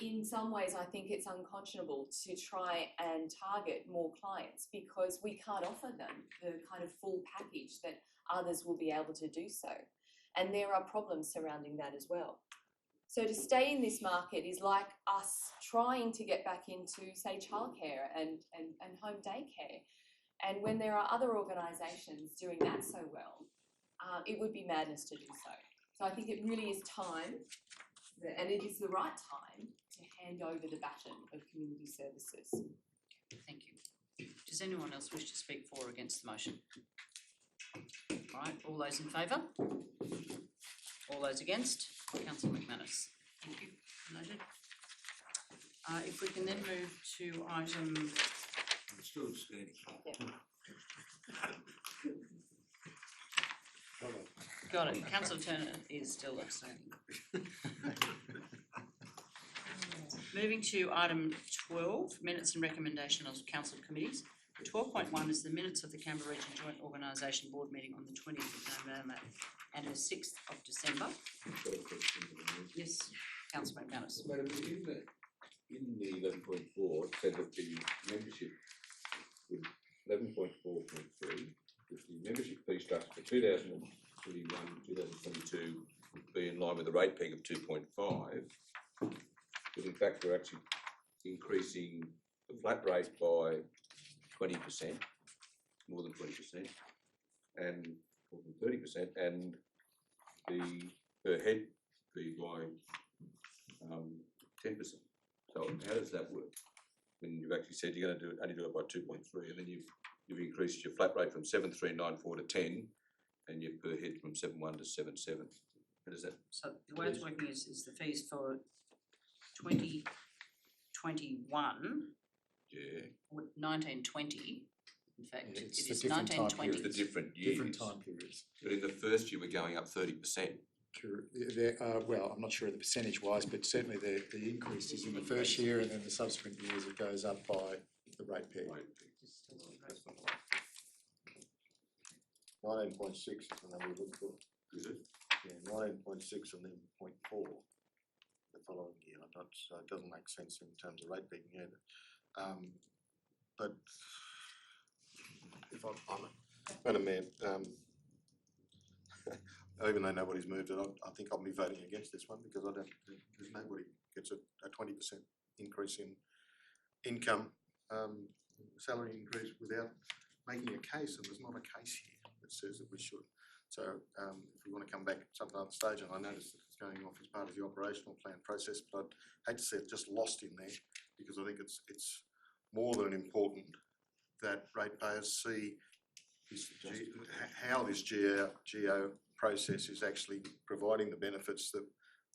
in some ways I think it's unconscionable to try and target more clients because we can't offer them the kind of full package that others will be able to do so. And there are problems surrounding that as well. So to stay in this market is like us trying to get back into, say, childcare and home daycare. And when there are other organisations doing that so well, it would be madness to do so. So I think it really is time, and it is the right time, to hand over the baton of community services. Thank you. Does anyone else wish to speak for or against the motion? Right, all those in favour? All those against? Councillor McManus. Thank you. Noted. If we can then move to item... I'm still abstaining. Got it. Councillor Turner is still abstaining. Moving to item 12, minutes and recommendations of council committees. 12.1 is the minutes of the Canberra Region Joint Organisation Board meeting on the 20th of November and the 6th of December. Yes, Councillor McManus. Madam, in the 11.4, it said that the membership would 11.4.3, if the membership fee structure for 2021-2022 would be in line with the rate peg of 2.5, but in fact we're actually increasing the flat rate by 20%, more than 20%, and more than 30%, and the per head fee by 10%. So how does that work? When you've actually said you're going to only do it by 2.3, and then you've increased your flat rate from 7,394 to 10, and your per head from 7.1 to 7.7. How does that? So the way it's working is the fees for 2021. Yeah. 1920. In fact, Yeah, it it's is the different time 1920. It's the different years. Different time periods. But in the first year, we're going up 30%. Well, I'm not sure of the percentage wise, but certainly the increase is in the first year, and then the subsequent years it goes up by the rate peg. 19.6 is the number we look for. Is it? Yeah, 19.6 and then 0.4 the following year. So it doesn't make sense in terms of rate pegging either. But if I'm Madam Mayor, even though nobody's moved it, I think I'll be voting against this one because there's nobody gets a 20% increase in income, salary increase without making a case, and there's not a case here that says that we should. So if we want to come back at some other stage, and I noticed that it's going off as part of the operational plan process, but I'd hate to see it just lost in there because I think it's more than important that ratepayers see how this geo process is actually providing the benefits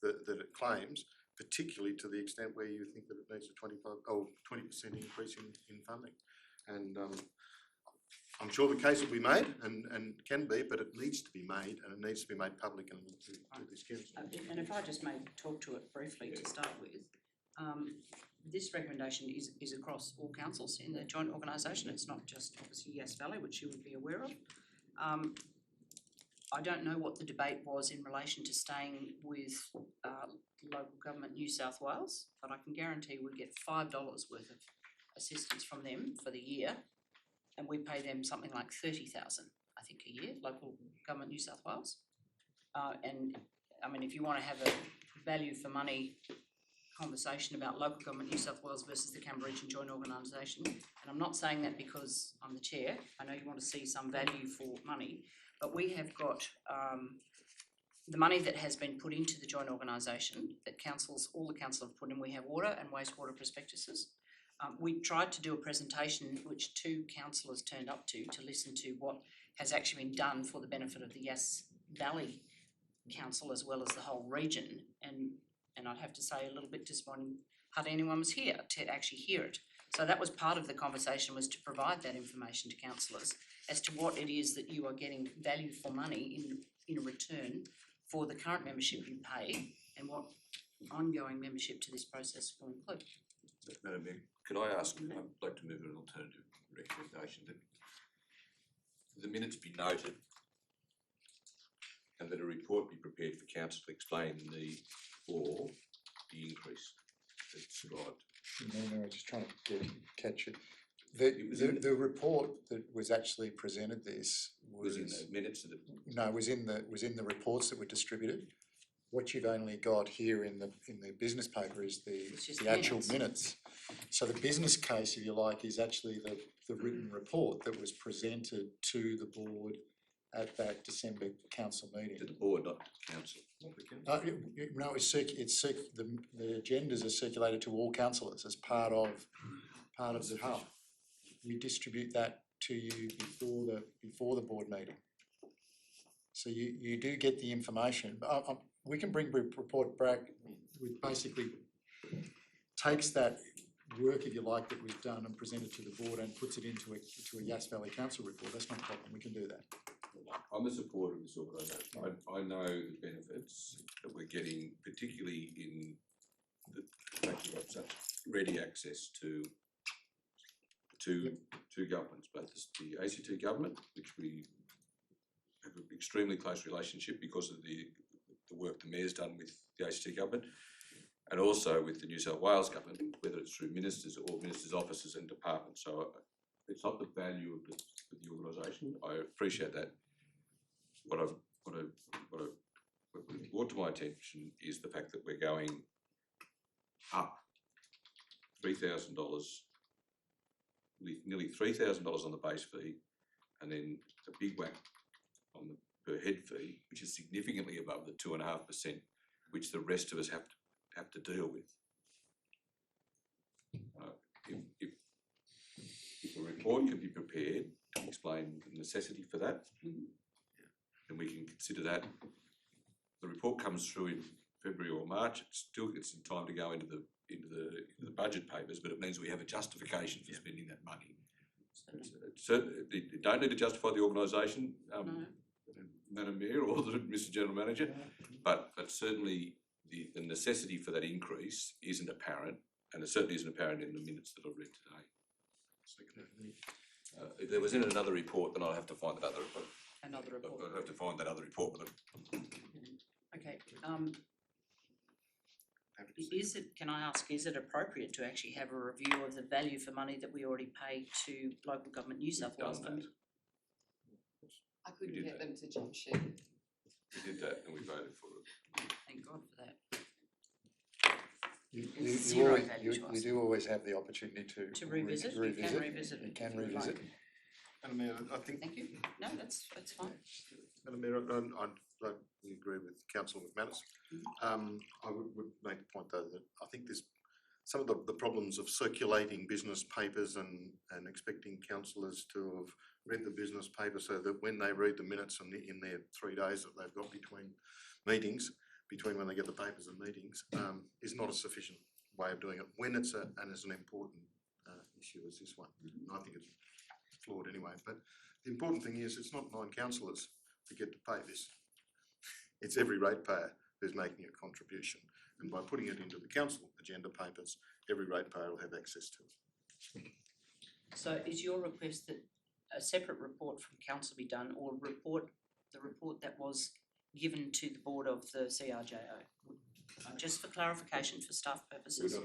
that it claims, particularly to the extent where you think that it needs a 20% increase in funding. And I'm sure the case will be made and can be, but it needs to be made, and it needs to be made public and to this council. And if I just may talk to it briefly to start with, this recommendation is across all councils in the joint organisation. It's not just obviously Yass Valley, which you would be aware of. I don't know what the debate was in relation to staying with local government New South Wales, but I can guarantee we get $5 worth of assistance from them for the year, and we pay them something like 30,000, I think, a year, local government New South Wales. And I mean, if you want to have a value for money conversation about local government New South Wales versus the Canberra Region Joint Organisation, and I'm not saying that because I'm the chair. I know you want to see some value for money, but we have got the money that has been put into the joint organisation that all the councils have put in. We have water and wastewater prospectuses. We tried to do a presentation which 2 councillors turned up to listen to what has actually been done for the benefit of the Yass Valley Council as well as the whole region, and I'd have to say a little bit disappointing hardly anyone was here to actually hear it. So that was part of the conversation, was to provide that information to councillors as to what it is that you are getting value for money in return for the current membership you pay and what ongoing membership to this process will include. Madam Mayor, could I ask, I'd like to move an alternative recommendation that the minutes be noted and that a report be prepared for council to explain the need for the increase that's described. No, I'm just trying to catch it. The report that was actually presented was in the minutes of the... No, was in the reports that were distributed. What you've only got here in the business paper is the actual minutes. So the business case, if you like, is actually the written report that was presented to the board at that December council meeting. To the board, not to council. No, the agendas are circulated to all councillors as part of the hub. We distribute that to you before the board meeting. So you do get the information. We can bring the report back, which basically takes that work, if you like, that we've done and presented to the board and puts it into a Yass Valley Council report. That's not a problem. We can do that. I'm a supporter of this organisation. I know the benefits that we're getting, particularly in the fact we've got such ready access to two governments, both the ACT government, which we have an extremely close relationship because of the work the Mayor's done with the ACT government, and also with the New South Wales government, whether it's through ministers or ministers' offices and departments. So it's not the value of the organisation. I appreciate that. What I've brought to my attention is the fact that we're going up $3,000, with nearly $3,000 on the base fee, and then a big whack on the per head fee, which is significantly above the 2.5%, which the rest of us have to deal with. If a report can be prepared to explain the necessity for that, then we can consider that. The report comes through in February or March. It's in time to go into the budget papers, but it means we have a justification for spending that money. You don't need to justify the organisation, Madam Mayor or Mr. General Manager, but certainly the necessity for that increase isn't apparent, and it certainly isn't apparent in the minutes that I've read today. If there was in another report, then I'll have to find that other report. Another report. I'll have to find that other report. Okay. Can I ask, is it appropriate to actually have a review of the value for money that we already pay to local government New South Wales? I couldn't get them to jump ship. We did that and we voted for it. Thank God for that. You do always have the opportunity to revisit. You can revisit. You can revisit. Madam Mayor, I think. Thank you. No, that's fine. Madam Mayor, I agree with Councillor McManus. I would make the point though that I think this some of the problems of circulating business papers and expecting councillors to have read the business paper so that when they read the minutes in their 3 days that they've got between meetings, between when they get the papers and meetings, is not a sufficient way of doing it when it's an important issue as this one. And I think it's flawed anyway. But the important thing is it's not 9 councillors who get to pay this. It's every ratepayer who's making a contribution. And by putting it into the council agenda papers, every ratepayer will have access to it. So is your request that a separate report from council be done, or the report that was given to the board of the CRJO? Just for clarification for staff purposes.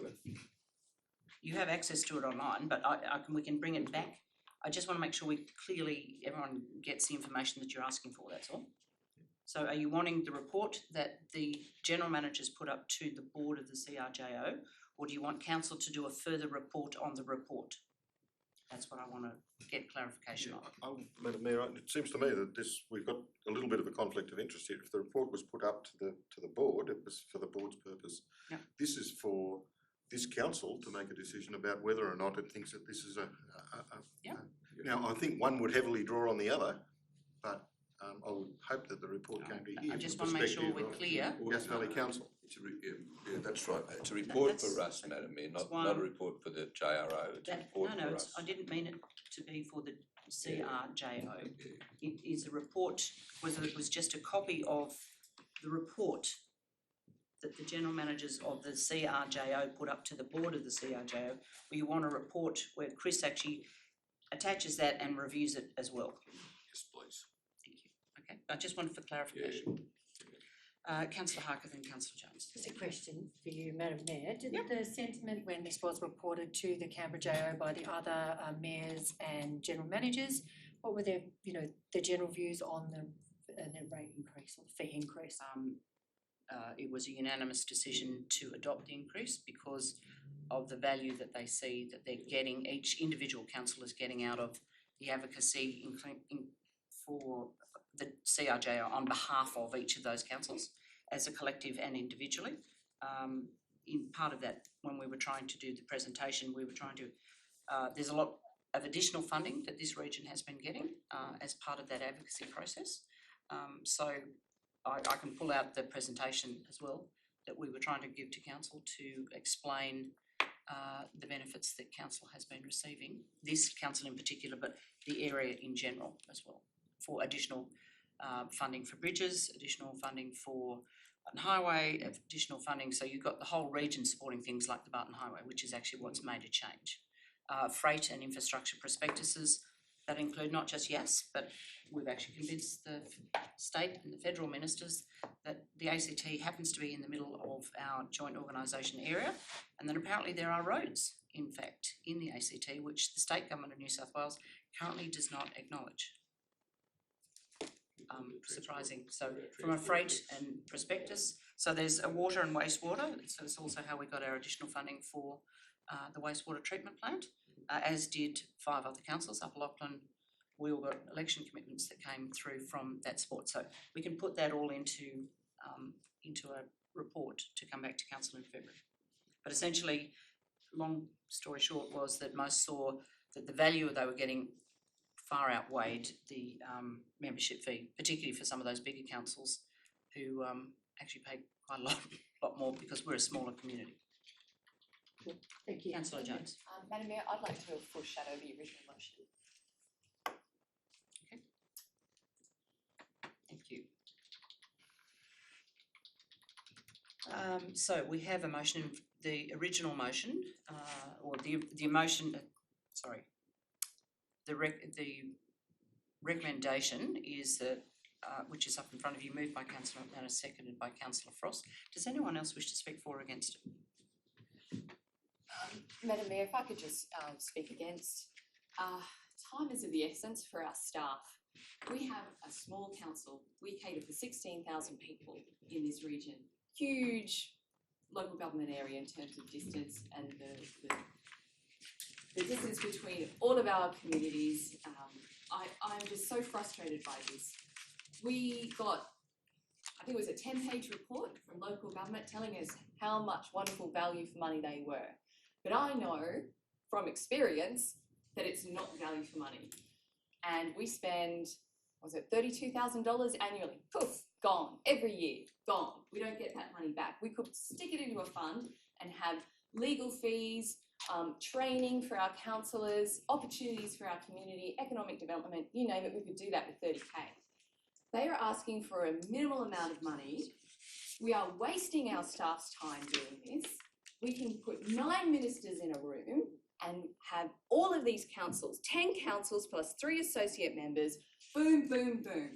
You have access to it online, but we can bring it back. I just want to make sure everyone gets the information that you're asking for, that's all. So are you wanting the report that the general managers put up to the board of the CRJO, or do you want council to do a further report on the report? That's what I want to get clarification on. Madam Mayor, it seems to me that we've got a little bit of a conflict of interest here. If the report was put up to the board, it was for the board's purpose. Yep. This is for this council to make a decision about whether or not it thinks that this is Now, I think one would heavily draw on the other, but I would hope that the report came to here. I just want to make sure we're clear. Yass Valley Council. Yeah, that's right. It's a report for us, Madam Mayor, not a report for the JRO. It's a report for us. I didn't mean it to be for the CRJO. It is a report, whether it was just a copy of the report that the general managers of the CRJO put up to the board of the CRJO, or you want a report where Chris actually attaches that and reviews it as well. Yes, please. Thank you. Okay, I just wanted for clarification. Councillor Harker, then Councillor Jones. Just a question for you, Madam Mayor. Did the sentiment when this was reported to the Canberra JO by the other mayors and general managers, what were their, the general views on the rate increase or the fee increase? It was a unanimous decision to adopt the increase because of the value that they see that they're getting, each individual council is getting out of the advocacy for the CRJO on behalf of each of those councils as a collective and individually. In part of that, when we were trying to do the presentation, we were trying to, there's a lot of additional funding that this region has been getting as part of that advocacy process. So I can pull out the presentation as well that we were trying to give to council to explain the benefits that council has been receiving, this council in particular, but the area in general as well, for additional funding for bridges, additional funding for Barton Highway, additional funding. So you've got the whole region supporting things like the Barton Highway, which is actually what's made a change. Freight and infrastructure prospectuses that include not just Yass, but we've actually convinced the state and the federal ministers that the ACT happens to be in the middle of our joint organisation area, and that apparently there are roads, in fact, in the ACT, which the state government of New South Wales currently does not acknowledge. Surprising. So from a freight and prospectus, so there's a water and wastewater, so it's also how we got our additional funding for the wastewater treatment plant, as did 5 other councils. Upper Lachlan, we all got election commitments that came through from that support. So we can put that all into a report to come back to council in February. But essentially, long story short was that most saw that the value they were getting far outweighed the membership fee, particularly for some of those bigger councils who actually pay quite a lot more because we're a smaller community. Thank you. Councillor Jones. Madam Mayor, I'd like to foreshadow the original motion. Okay. Thank you. So we have a motion, the original motion, or the motion, the recommendation is that, which is up in front of you, moved by Councillor McManus, seconded by Councillor Frost. Does anyone else wish to speak for or against it? Madam Mayor, if I could just speak against, time is of the essence for our staff. We have a small council. We cater for 16,000 people in this region. Huge local government area in terms of distance and the distance between all of our communities. I'm just so frustrated by this. We got, I think it was a 10-page report from local government telling us how much wonderful value for money they were. But I know from experience that it's not value for money. And we spend, was it $32,000 annually? Poof, gone. Every year, gone. We don't get that money back. We could stick it into a fund and have legal fees, training for our councillors, opportunities for our community, economic development, you name it, we could do that with 30K. They are asking for a minimal amount of money. We are wasting our staff's time doing this. We can put 9 ministers in a room and have all of these councils, 10 councils plus 3 associate members, boom, boom, boom.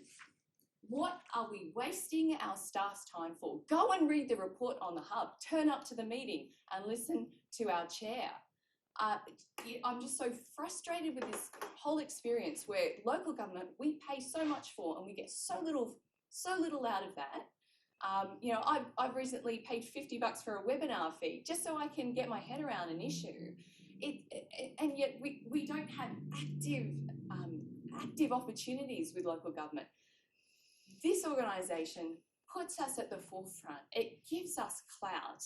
What are we wasting our staff's time for? Go and read the report on the hub, turn up to the meeting and listen to our chair. I'm just so frustrated with this whole experience where local government, we pay so much for and we get so little out of that. You know, I've recently paid $50 for a webinar fee just so I can get my head around an issue. And yet we don't have active opportunities with local government. This organisation puts us at the forefront. It gives us clout.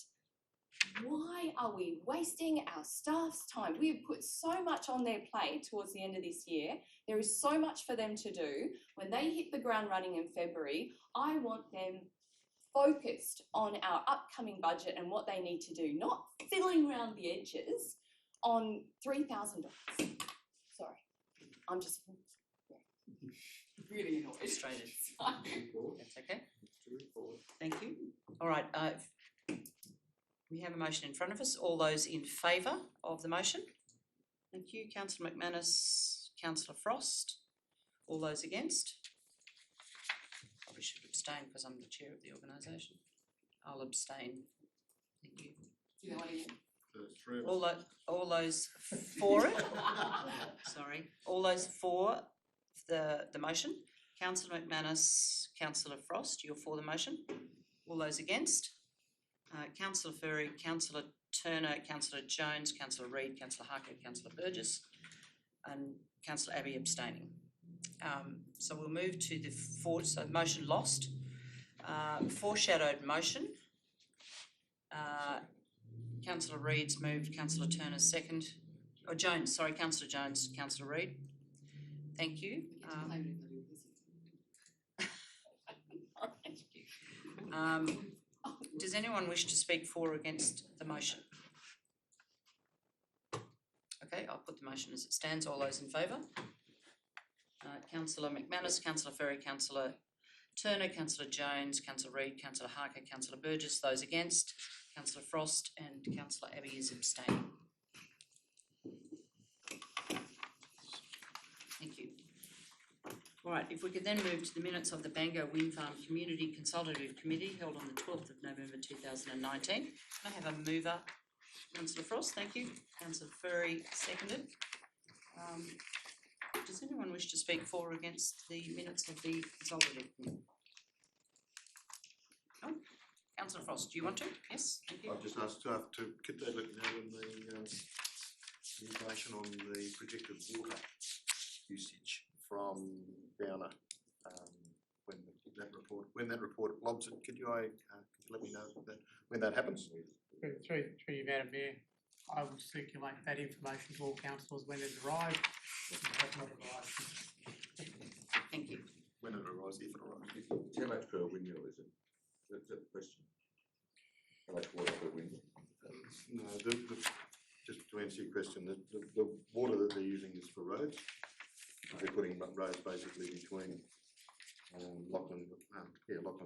Why are we wasting our staff's time? We have put so much on their plate towards the end of this year. There is so much for them to do. When they hit the ground running in February, I want them focused on our upcoming budget and what they need to do, not fiddling around the edges on $3,000. Sorry, I'm just really annoyed. Frustrated. That's okay. Thank you. All right, we have a motion in front of us. All those in favour of the motion? Thank you. Councillor McManus, Councillor Frost. All those against? Probably should abstain because I'm the chair of the organisation. I'll abstain. Thank you. Do you know what I mean? All those for it? Sorry. All those for the motion? Councillor McManus, Councillor Frost, you're for the motion. All those against? Councillor Ferry, Councillor Turner, Councillor Jones, Councillor Reid, Councillor Harker, Councillor Burgess, and Councillor Abbey abstaining. So we'll move to the motion lost. Foreshadowed motion. Councillor Reid's moved, Councillor Turner second. Oh, Jones, sorry, Councillor Jones, Councillor Reid. Thank you. Does anyone wish to speak for or against the motion? Okay, I'll put the motion as it stands. All those in favour? Councillor McManus, Councillor Ferry, Councillor Turner, Councillor Jones, Councillor Reid, Councillor Harker, Councillor Burgess. Those against? Councillor Frost and Councillor Abbey is abstaining. Thank you. All right, if we could then move to the minutes of the Bango Wind Farm Community Consultative Committee held on the 12th of November 2019. Can I have a mover? Councillor Frost, thank you. Councillor Ferry, seconded. Does anyone wish to speak for or against the minutes of the Consultative Committee? No? Councillor Frost, do you want to? Yes, thank you. I've just asked staff could they let me know when the information on the projected water usage from Downer, when that report lobs it, could you let me know when that happens? Through you, Madam Mayor, I will circulate that information to all councillors when it arrives. It has not arrived. Thank you. When it arrives, if it arrives. How much per windmill is it? That's the question. How much water per windmill? No, just to answer your question, the water that they're using is for roads. They're putting roads basically between Lachlan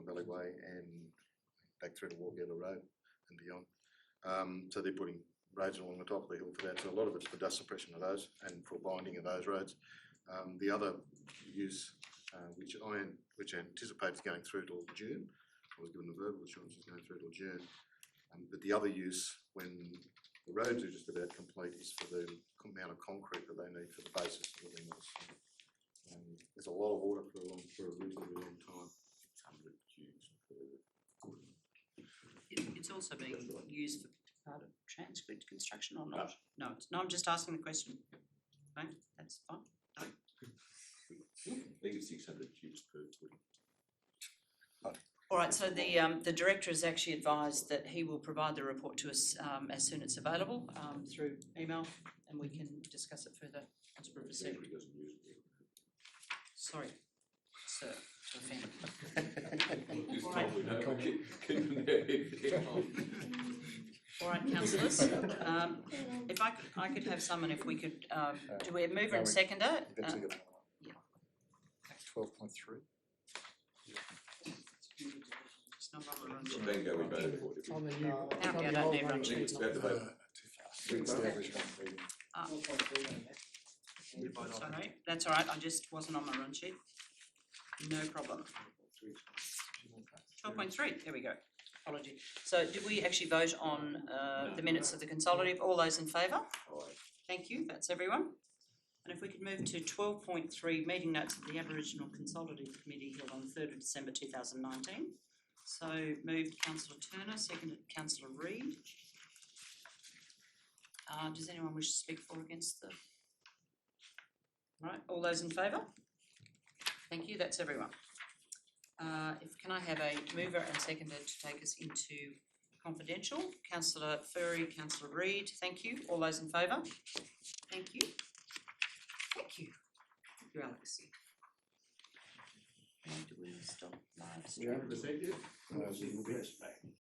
Valley Way and back through to Wargilla Road and beyond. So they're putting roads along the top of the hill for that. So a lot of it's for dust suppression of those and for binding of those roads. The other use, which I anticipate is going through till June, I was given the verbal assurance is going through till June. But the other use, when the roads are just about complete, is for the amount of concrete that they need for the basis of the windmills. There's a lot of water for a reasonably long time. 100 cubes per. It's also being used for part of transcript construction or not? No, I'm just asking the question. No, that's fine. No. I think it's 600 cubes per foot. All right, so the director has actually advised that he will provide the report to us as soon as it's available through email, and we can discuss it further once we've received. Sorry, sir, to offend. This time we know, keep them there. All right, councillors, if I could have someone, if we could, do we have mover and seconder? You've actually got another one. Yeah. 12.3. It's not on the run sheet. Bingo, we voted for it. It's on the new, No, it's on we the don't old need run run sheet, sheets. not We have to the- vote. It's the average one reading. Sorry, that's all right, I just wasn't on my run sheet. No problem. 12.3, there we go. Apology. So did we actually vote on the minutes of the consolidative? All those in favour? Thank you, that's everyone. And if we could move to 12.3, meeting notes of the Aboriginal Consultative Committee held on the 3rd of December 2019. So moved Councillor Turner, seconded Councillor Reid. Does anyone wish to speak for or against the? Right, all those in favour? Thank you, that's everyone. Can I have a mover and seconder to take us into confidential? Councillor Furry, Councillor Reid, thank you. All those in favour? Thank you. Thank you. Thank you, Alex. And do we stop live stream? Yeah, 100%, yeah.